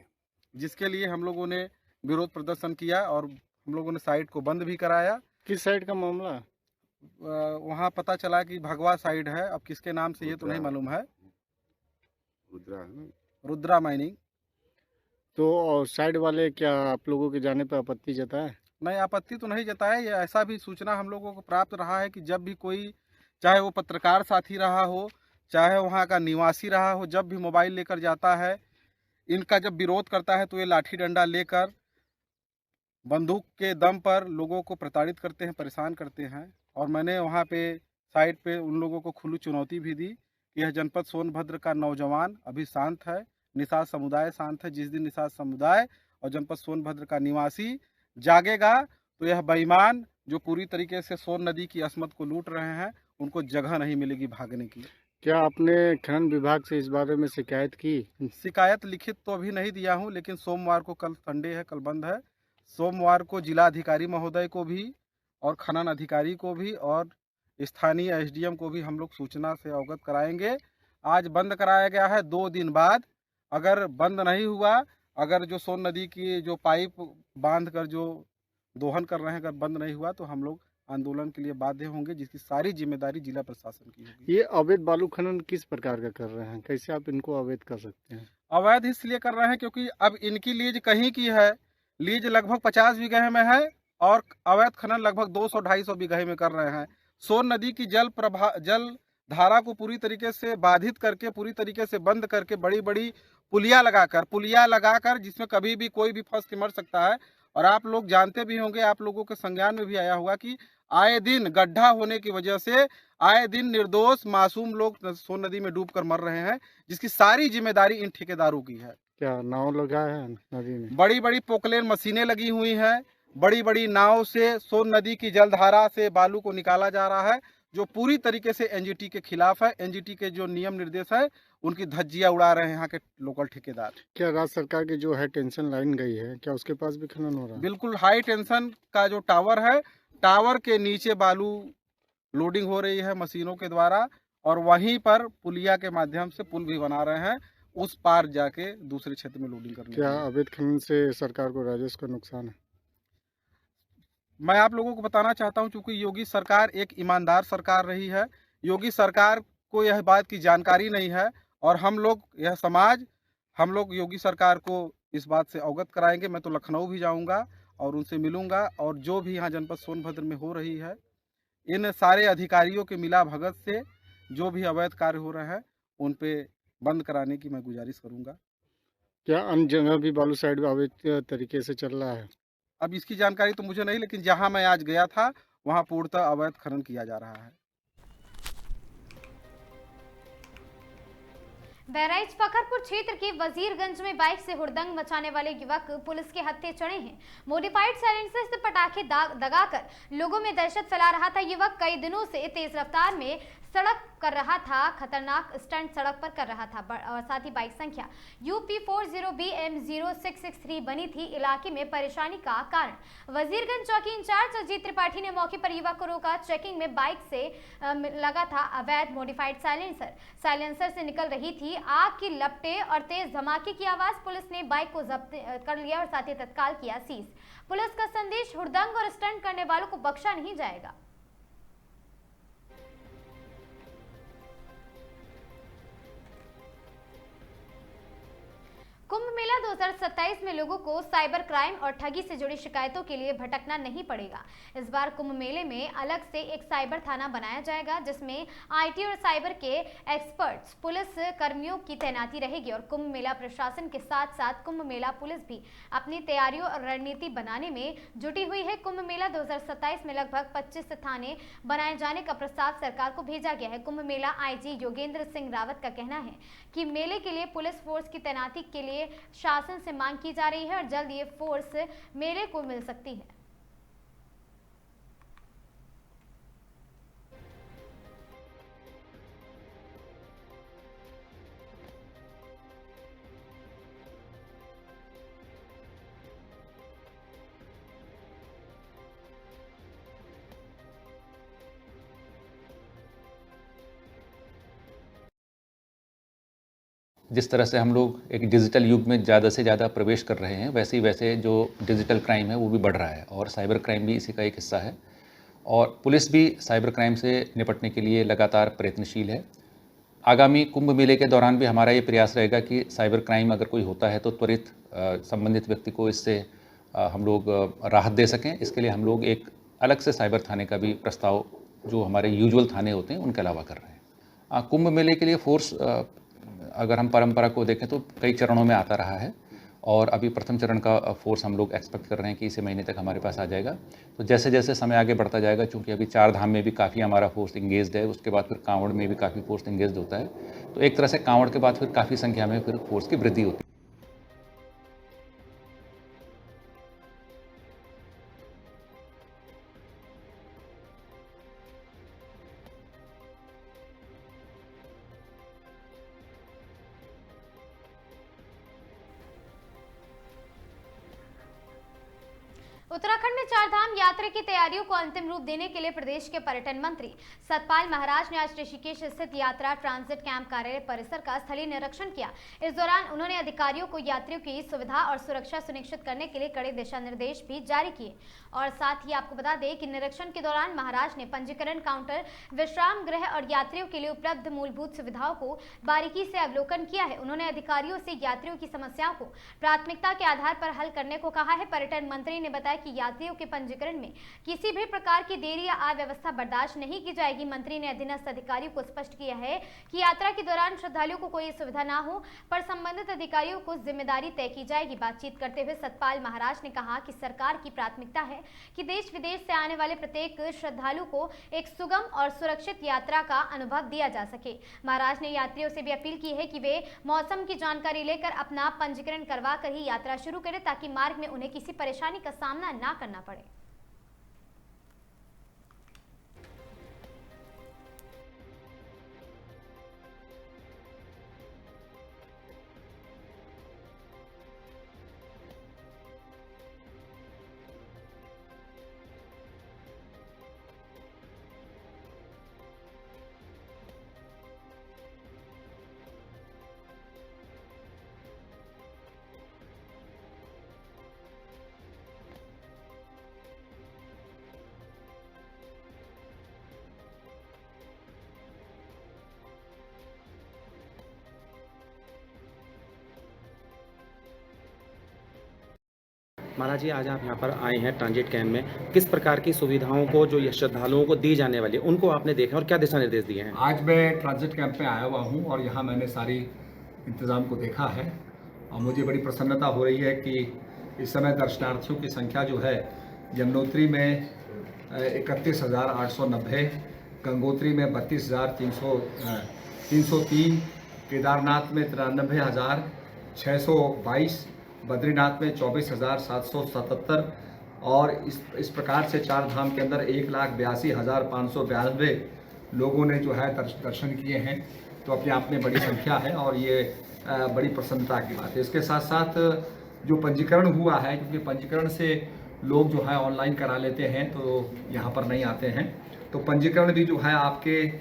जिसके लिए हम लोगों ने विरोध प्रदर्शन किया और हम लोगों ने साइट को बंद भी कराया। किस साइड का मामला? वहाँ पता चला कि भगवा साइड है, अब किसके नाम से ये तो नहीं मालूम है। रुद्रा माइनिंग। तो साइड वाले क्या आप लोगों के जाने पर आपत्ति जताए? नहीं, आपत्ति तो नहीं जताए। ये ऐसा भी सूचना हम लोगों को प्राप्त रहा है कि जब भी कोई, चाहे वो पत्रकार साथी रहा हो, चाहे वहाँ का निवासी रहा हो, जब भी मोबाइल लेकर जाता है, इनका जब विरोध करता है तो ये लाठी डंडा लेकर बंदूक के दम पर लोगों को प्रताड़ित करते हैं, परेशान करते हैं। और मैंने वहाँ पे साइट पे उन लोगों को खुली चुनौती भी दी कि यह जनपद सोनभद्र का नौजवान अभी शांत है, निषाद समुदाय शांत है। जिस दिन निषाद समुदाय और जनपद सोनभद्र का निवासी जागेगा तो यह बेईमान जो पूरी तरीके से सोन नदी की असमत को लूट रहे हैं, उनको जगह नहीं मिलेगी भागने की। क्या आपने खनन विभाग से इस बारे में शिकायत की? शिकायत लिखित तो अभी नहीं दिया हूं, लेकिन सोमवार को, कल संडे है, कल बंद है, सोमवार को जिला अधिकारी महोदय को भी और खनन अधिकारी को भी और स्थानीय एसडीएम को भी हम लोग सूचना से अवगत कराएंगे। आज बंद कराया गया है, 2 दिन बाद अगर बंद नहीं हुआ, अगर जो सोन नदी की जो पाइप बांध कर जो दोहन कर रहे हैं, अगर बंद नहीं हुआ तो हम लोग आंदोलन के लिए बाध्य होंगे, जिसकी सारी जिम्मेदारी जिला प्रशासन की होगी। ये अवैध बालू खनन किस प्रकार का कर रहे हैं? कैसे आप इनको अवैध कर सकते हैं? अवैध इसलिए कर रहे हैं क्योंकि अब इनकी लीज कहीं की है, लीज लगभग 50 बीघे में है और अवैध खनन लगभग 200-250 बीघे में कर रहे हैं। सोन नदी की जल धारा को पूरी तरीके से बाधित करके, पूरी तरीके से बंद करके, बड़ी बड़ी पुलिया लगाकर जिसमें कभी भी कोई भी फंस के मर सकता है। और आप लोग जानते भी होंगे, आप लोगों के संज्ञान में भी आया होगा कि आए दिन गड्ढा होने की वजह से आए दिन निर्दोष मासूम लोग सोन नदी में डूबकर मर रहे हैं, जिसकी सारी जिम्मेदारी इन ठेकेदारों की है। क्या नाव लगा है नदी में? बड़ी बड़ी पोकलेन मशीनें लगी हुई हैं, बड़ी बड़ी नाव से सोन नदी की जलधारा से बालू को निकाला जा रहा है, जो पूरी तरीके से एनजीटी के खिलाफ है। एनजीटी के जो नियम निर्देश है उनकी धज्जियां उड़ा रहे हैं यहाँ के लोकल ठेकेदार। क्या राज्य सरकार की जो है टेंशन लाइन गई है, क्या उसके पास भी खनन हो रहा है? बिल्कुल, हाई टेंशन का जो टावर है, टावर के नीचे बालू लोडिंग हो रही है मशीनों के द्वारा, और वहीं पर पुलिया के माध्यम से पुल भी बना रहे हैं उस पार जाके दूसरे क्षेत्र में लोडिंग करने। क्या अवैध खनन से सरकार को राजस्व का नुकसान है? मैं आप लोगों को बताना चाहता हूं, चूंकि योगी सरकार एक ईमानदार सरकार रही है, योगी सरकार को यह बात की जानकारी नहीं है, और हम लोग, यह समाज, हम लोग योगी सरकार को इस बात से अवगत कराएंगे। मैं तो लखनऊ भी जाऊंगा और उनसे मिलूंगा, और जो भी यहाँ जनपद सोनभद्र में हो रही है, इन सारे अधिकारियों के मिला भगत से जो भी अवैध कार्य हो रहे हैं उन पे बंद कराने की मैं गुजारिश करूंगा। क्या अन्य जगह भी बालू साइड में अवैध तरीके से चल रहा है? अब इसकी जानकारी तो मुझे नहीं, लेकिन जहां मैं आज गया था वहां पूर्णतः अवैध खनन किया जा रहा है। बहराइच फखरपुर क्षेत्र के वजीरगंज में बाइक से हुड़दंग मचाने वाले युवक पुलिस के हत्थे चढ़े हैं। मॉडिफाइड साइलेंसर से पटाखे दगाकर लोगों में दहशत फैला रहा था। युवक कई दिनों से तेज रफ्तार में सड़क कर रहा था, खतरनाक स्टंट सड़क पर कर रहा था, और साथ ही बाइक संख्या UP40BM0663 बनी थी इलाके में परेशानी का कारण। वजीरगंज चौकी इंचार्ज अजीत त्रिपाठी ने मौके पर युवक को रोका। चेकिंग में बाइक से लगा था अवैध मॉडिफाइड साइलेंसर से निकल रही थी आग की लपटें और तेज धमाके की आवाज। पुलिस ने बाइक को जब्त कर लिया और साथ ही तत्काल किया सीज। पुलिस का संदेश, हुड़दंग और स्टंट करने वालों को बख्शा नहीं जाएगा। कुंभ मेला 2027 में लोगों को साइबर क्राइम और ठगी से जुड़ी शिकायतों के लिए भटकना नहीं पड़ेगा। इस बार कुंभ मेले में अलग से एक साइबर थाना बनाया जाएगा, जिसमें आईटी और साइबर के एक्सपर्ट्स पुलिस कर्मियों की तैनाती रहेगी। और कुंभ मेला प्रशासन के साथ साथ कुंभ मेला पुलिस भी अपनी तैयारियों और रणनीति बनाने में जुटी हुई है। कुंभ मेला 2027 में लगभग 25 थाने बनाए जाने का प्रस्ताव सरकार को भेजा गया है। कुंभ मेला आईजी योगेंद्र सिंह रावत का कहना है कि मेले के लिए पुलिस फोर्स की तैनाती के लिए शासन से मांग की जा रही है और जल्द ये फोर्स मेले को मिल सकती है। जिस तरह से हम लोग एक डिजिटल युग में ज़्यादा से ज़्यादा प्रवेश कर रहे हैं, वैसे जो डिजिटल क्राइम है वो भी बढ़ रहा है और साइबर क्राइम भी इसी का एक हिस्सा है। और पुलिस भी साइबर क्राइम से निपटने के लिए लगातार प्रयत्नशील है। आगामी कुंभ मेले के दौरान भी हमारा ये प्रयास रहेगा कि साइबर क्राइम अगर कोई होता है तो त्वरित संबंधित व्यक्ति को इससे हम लोग राहत दे सकें। इसके लिए हम लोग एक अलग से साइबर थाने का भी प्रस्ताव जो हमारे यूजुअल थाने होते हैं उनके अलावा कर रहे हैं। कुंभ मेले के लिए फोर्स, अगर हम परंपरा को देखें तो कई चरणों में आता रहा है और अभी प्रथम चरण का फोर्स हम लोग एक्सपेक्ट कर रहे हैं कि इसी महीने तक हमारे पास आ जाएगा। तो जैसे जैसे समय आगे बढ़ता जाएगा, चूँकि अभी 4 धाम में भी काफ़ी हमारा फोर्स इंगेज्ड है, उसके बाद फिर कांवड़ में भी काफ़ी फोर्स इंगेज्ड होता है, तो एक तरह से कांवड़ के बाद फिर काफ़ी संख्या में फिर फोर्स की वृद्धि होती है। उत्तराखंड में 4 धाम यात्रा की तैयारियों को अंतिम रूप देने के लिए प्रदेश के पर्यटन मंत्री सतपाल महाराज ने आज ऋषिकेश स्थित यात्रा ट्रांजिट कैंप कार्यालय परिसर का स्थलीय निरीक्षण किया। इस दौरान उन्होंने अधिकारियों को यात्रियों की सुविधा और सुरक्षा सुनिश्चित करने के लिए कड़े दिशा निर्देश भी जारी किए। और साथ ही आपको बता दें कि निरीक्षण के दौरान महाराज ने पंजीकरण काउंटर, विश्राम गृह और यात्रियों के लिए उपलब्ध मूलभूत सुविधाओं को बारीकी से अवलोकन किया है। उन्होंने अधिकारियों से यात्रियों की समस्याओं को प्राथमिकता के आधार पर हल करने को कहा है। पर्यटन मंत्री ने बताया कि यात्रियों के पंजीकरण में किसी भी प्रकार की देरी या अव्यवस्था बर्दाश्त नहीं की जाएगी। मंत्री ने अधीनस्थ अधिकारियों को स्पष्ट किया है कि यात्रा के दौरान श्रद्धालुओं को कोई असुविधा न हो, पर संबंधित अधिकारियों को जिम्मेदारी तय की जाएगी। बातचीत करते हुए सतपाल महाराज ने कहा कि सरकार की प्राथमिकता है कि देश विदेश से आने वाले प्रत्येक श्रद्धालु को एक सुगम और सुरक्षित यात्रा का अनुभव दिया जा सके। महाराज ने यात्रियों से भी अपील की है कि वे मौसम की जानकारी लेकर अपना पंजीकरण करवा कर ही यात्रा शुरू करें, ताकि मार्ग में उन्हें किसी परेशानी का सामना ना करना पड़े। महाराज जी, आज आप यहाँ पर आए हैं ट्रांजिट कैंप में, किस प्रकार की सुविधाओं को जो श्रद्धालुओं को दी जाने वाली है उनको आपने देखा और क्या दिशा निर्देश दिए हैं? आज मैं ट्रांजिट कैंप में आया हुआ हूँ और यहाँ मैंने सारी इंतज़ाम को देखा है और मुझे बड़ी प्रसन्नता हो रही है कि इस समय दर्शनार्थियों की संख्या जो है यमुनोत्री में 31,890, गंगोत्री में 32,303, केदारनाथ में 93,622, बद्रीनाथ में 24,777 और इस प्रकार से चार धाम के अंदर 1,82,592 लोगों ने जो है दर्शन किए हैं। तो अपने आप में बड़ी संख्या है और ये बड़ी प्रसन्नता की बात है। इसके साथ साथ जो पंजीकरण हुआ है, क्योंकि पंजीकरण से लोग जो है ऑनलाइन करा लेते हैं तो यहाँ पर नहीं आते हैं, तो पंजीकरण भी जो है आपके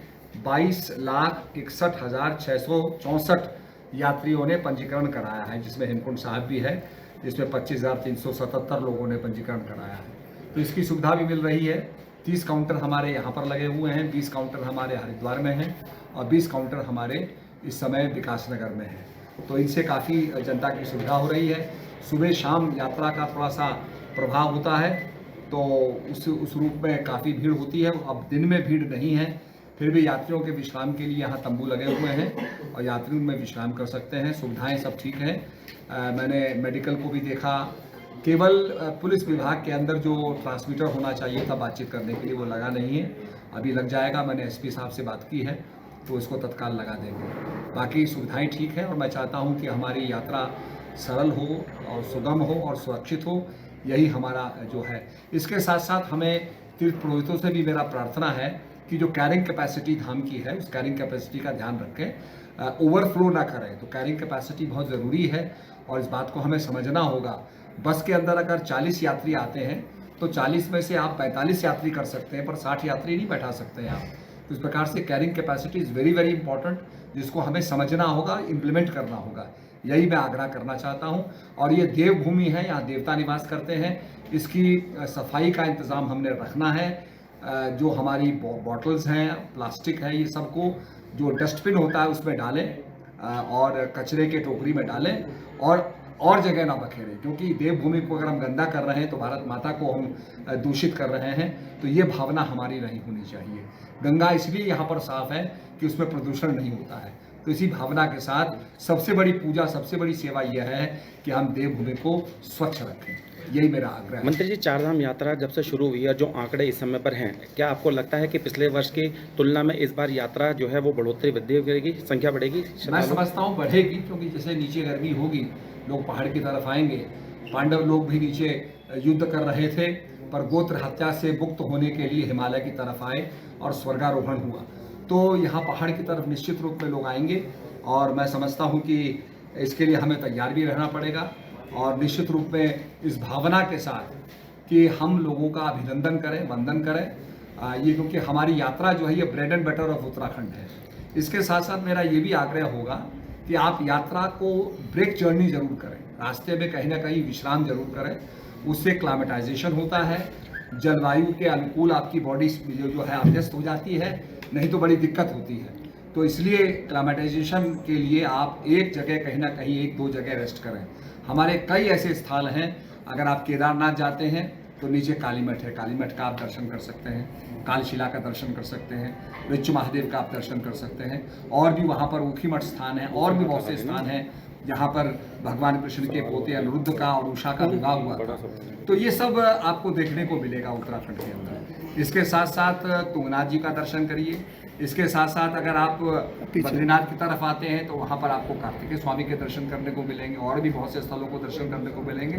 22,61,664 यात्रियों ने पंजीकरण कराया है, जिसमें हेमकुंड साहब भी है, जिसमें 25,377 लोगों ने पंजीकरण कराया है। तो इसकी सुविधा भी मिल रही है। 30 काउंटर हमारे यहाँ पर लगे हुए हैं, 20 काउंटर हमारे हरिद्वार में हैं और 20 काउंटर हमारे इस समय विकास नगर में हैं। तो इनसे काफ़ी जनता की सुविधा हो रही है। सुबह शाम यात्रा का थोड़ा सा प्रभाव होता है, तो उस रूप में काफ़ी भीड़ होती है। अब दिन में भीड़ नहीं है, फिर भी यात्रियों के विश्राम के लिए यहाँ तंबू लगे हुए हैं और यात्री उनमें विश्राम कर सकते हैं। सुविधाएं सब ठीक हैं। मैंने मेडिकल को भी देखा। केवल पुलिस विभाग के अंदर जो ट्रांसमीटर होना चाहिए था बातचीत करने के लिए, वो लगा नहीं है, अभी लग जाएगा। मैंने एसपी साहब से बात की है तो इसको तत्काल लगा देंगे। बाकी सुविधाएं ठीक है और मैं चाहता हूँ कि हमारी यात्रा सरल हो और सुगम हो और सुरक्षित हो, यही हमारा जो है। इसके साथ साथ हमें तीर्थ पुरोहितों से भी मेरा प्रार्थना है कि जो कैरिंग कैपेसिटी धाम की है, उस कैरिंग कैपेसिटी का ध्यान रखें, ओवरफ्लो ना करें। तो कैरिंग कैपेसिटी बहुत ज़रूरी है और इस बात को हमें समझना होगा। बस के अंदर अगर 40 यात्री आते हैं तो 40 में से आप 45 यात्री कर सकते हैं, पर 60 यात्री नहीं बैठा सकते हैं आप। तो इस प्रकार से carrying capacity is very very important, जिसको हमें समझना होगा, इम्प्लीमेंट करना होगा। यही मैं आग्रह करना चाहता हूँ। और ये देवभूमि है, यहाँ देवता निवास करते हैं, इसकी सफाई का इंतज़ाम हमने रखना है। जो हमारी बॉटल्स हैं, प्लास्टिक है, ये सबको जो डस्टबिन होता है उसमें डालें और कचरे के टोकरी में डालें और जगह ना बखेरें, क्योंकि देवभूमि को अगर हम गंदा कर रहे हैं तो भारत माता को हम दूषित कर रहे हैं। तो ये भावना हमारी नहीं होनी चाहिए। गंगा इसलिए यहाँ पर साफ है कि उसमें प्रदूषण नहीं होता है। तो इसी भावना के साथ सबसे बड़ी पूजा, सबसे बड़ी सेवा यह है कि हम देवभूमि को स्वच्छ रखें। यही मेरा आग्रह है। मंत्री जी, चारधाम यात्रा जब से शुरू हुई है, जो आंकड़े इस समय पर हैं, क्या आपको लगता है कि पिछले वर्ष की तुलना में इस बार यात्रा जो है वो बढ़ोतरी वृद्धि करेगी, संख्या बढ़ेगी? मैं समझता हूँ बढ़ेगी, क्योंकि जैसे नीचे गर्मी होगी, लोग पहाड़ की तरफ आएंगे। पांडव लोग भी नीचे युद्ध कर रहे थे, पर गोत्र हत्या से मुक्त होने के लिए हिमालय की तरफ आए और स्वर्गारोहण हुआ। तो यहाँ पहाड़ की तरफ निश्चित रूप में लोग आएंगे और मैं समझता हूँ कि इसके लिए हमें तैयार भी रहना पड़ेगा और निश्चित रूप में इस भावना के साथ कि हम लोगों का अभिनंदन करें, वंदन करें। ये क्योंकि हमारी यात्रा जो है ये bread and butter of Uttarakhand है। इसके साथ साथ मेरा ये भी आग्रह होगा कि आप यात्रा को ब्रेक जर्नी जरूर करें, रास्ते में कहीं ना कहीं विश्राम जरूर करें। उससे क्लाइमेटाइजेशन होता है, जलवायु के अनुकूल आपकी बॉडी जो है अभ्यस्त हो जाती है, नहीं तो बड़ी दिक्कत होती है। तो इसलिए क्लाइमेटाइजेशन के लिए आप एक जगह कहीं ना कहीं 1-2 जगह रेस्ट करें। हमारे कई ऐसे स्थल हैं, अगर आप केदारनाथ जाते हैं तो नीचे कालीमठ है, कालीमठ का आप दर्शन कर सकते हैं, कालशिला का दर्शन कर सकते हैं, ऋच महादेव का आप दर्शन कर सकते हैं, और भी वहाँ पर ऊखीमठ स्थान है, और भी बहुत से स्थान हैं जहाँ पर भगवान कृष्ण के पोते अनिरुद्ध का और उषा का विवाह हुआ था। तो ये सब आपको देखने को मिलेगा उत्तराखंड के अंदर। इसके साथ साथ तुंगनाथ जी का दर्शन करिए। इसके साथ साथ अगर आप बद्रीनाथ की तरफ आते हैं तो वहाँ पर आपको कार्तिकेय स्वामी के दर्शन करने को मिलेंगे, और भी बहुत से स्थलों को दर्शन करने को मिलेंगे।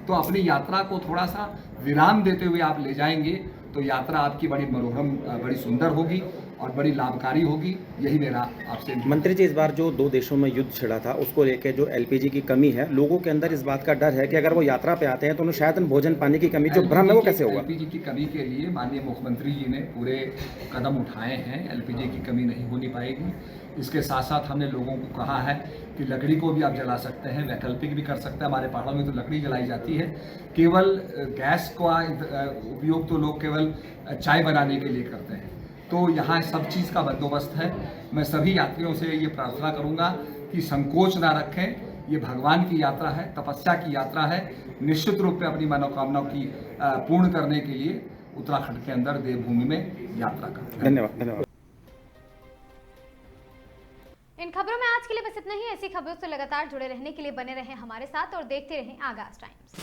तो अपनी यात्रा को थोड़ा सा विराम देते हुए आप ले जाएंगे तो यात्रा आपकी बड़ी मनोरम, बड़ी सुंदर होगी और बड़ी लाभकारी होगी। यही मेरा आपसे। मंत्री जी, इस बार जो दो देशों में युद्ध छिड़ा था उसको लेकर जो एलपीजी की कमी है, लोगों के अंदर इस बात का डर है कि अगर वो यात्रा पे आते हैं तो उन्हें शायद भोजन पानी की कमी जो भ्रम है वो कैसे होगा? एलपीजी की कमी के लिए माननीय मुख्यमंत्री जी ने पूरे कदम उठाए हैं, एलपीजी की कमी नहीं होनी पाएगी। इसके साथ साथ हमने लोगों को कहा है कि लकड़ी को भी आप जला सकते हैं, वैकल्पिक भी कर सकते हैं। हमारे पहाड़ों में तो लकड़ी जलाई जाती है, केवल गैस का उपयोग तो लोग केवल चाय बनाने के लिए करते हैं। तो यहाँ सब चीज़ का बंदोबस्त है। मैं सभी यात्रियों से ये प्रार्थना करूँगा कि संकोच ना रखें। ये भगवान की यात्रा है, तपस्या की यात्रा है। निश्चित रूप में अपनी मनोकामनाओं की पूर्ण करने के लिए उत्तराखंड के अंदर देवभूमि में यात्रा करें। धन्यवाद। धन्यवाद। इन खबरों में आज के लिए बस इतना ही। ऐसी खबरों से लगातार जुड़े रहने के लिए बने रहें हमारे साथ और देखते रहें आगाज टाइम्स।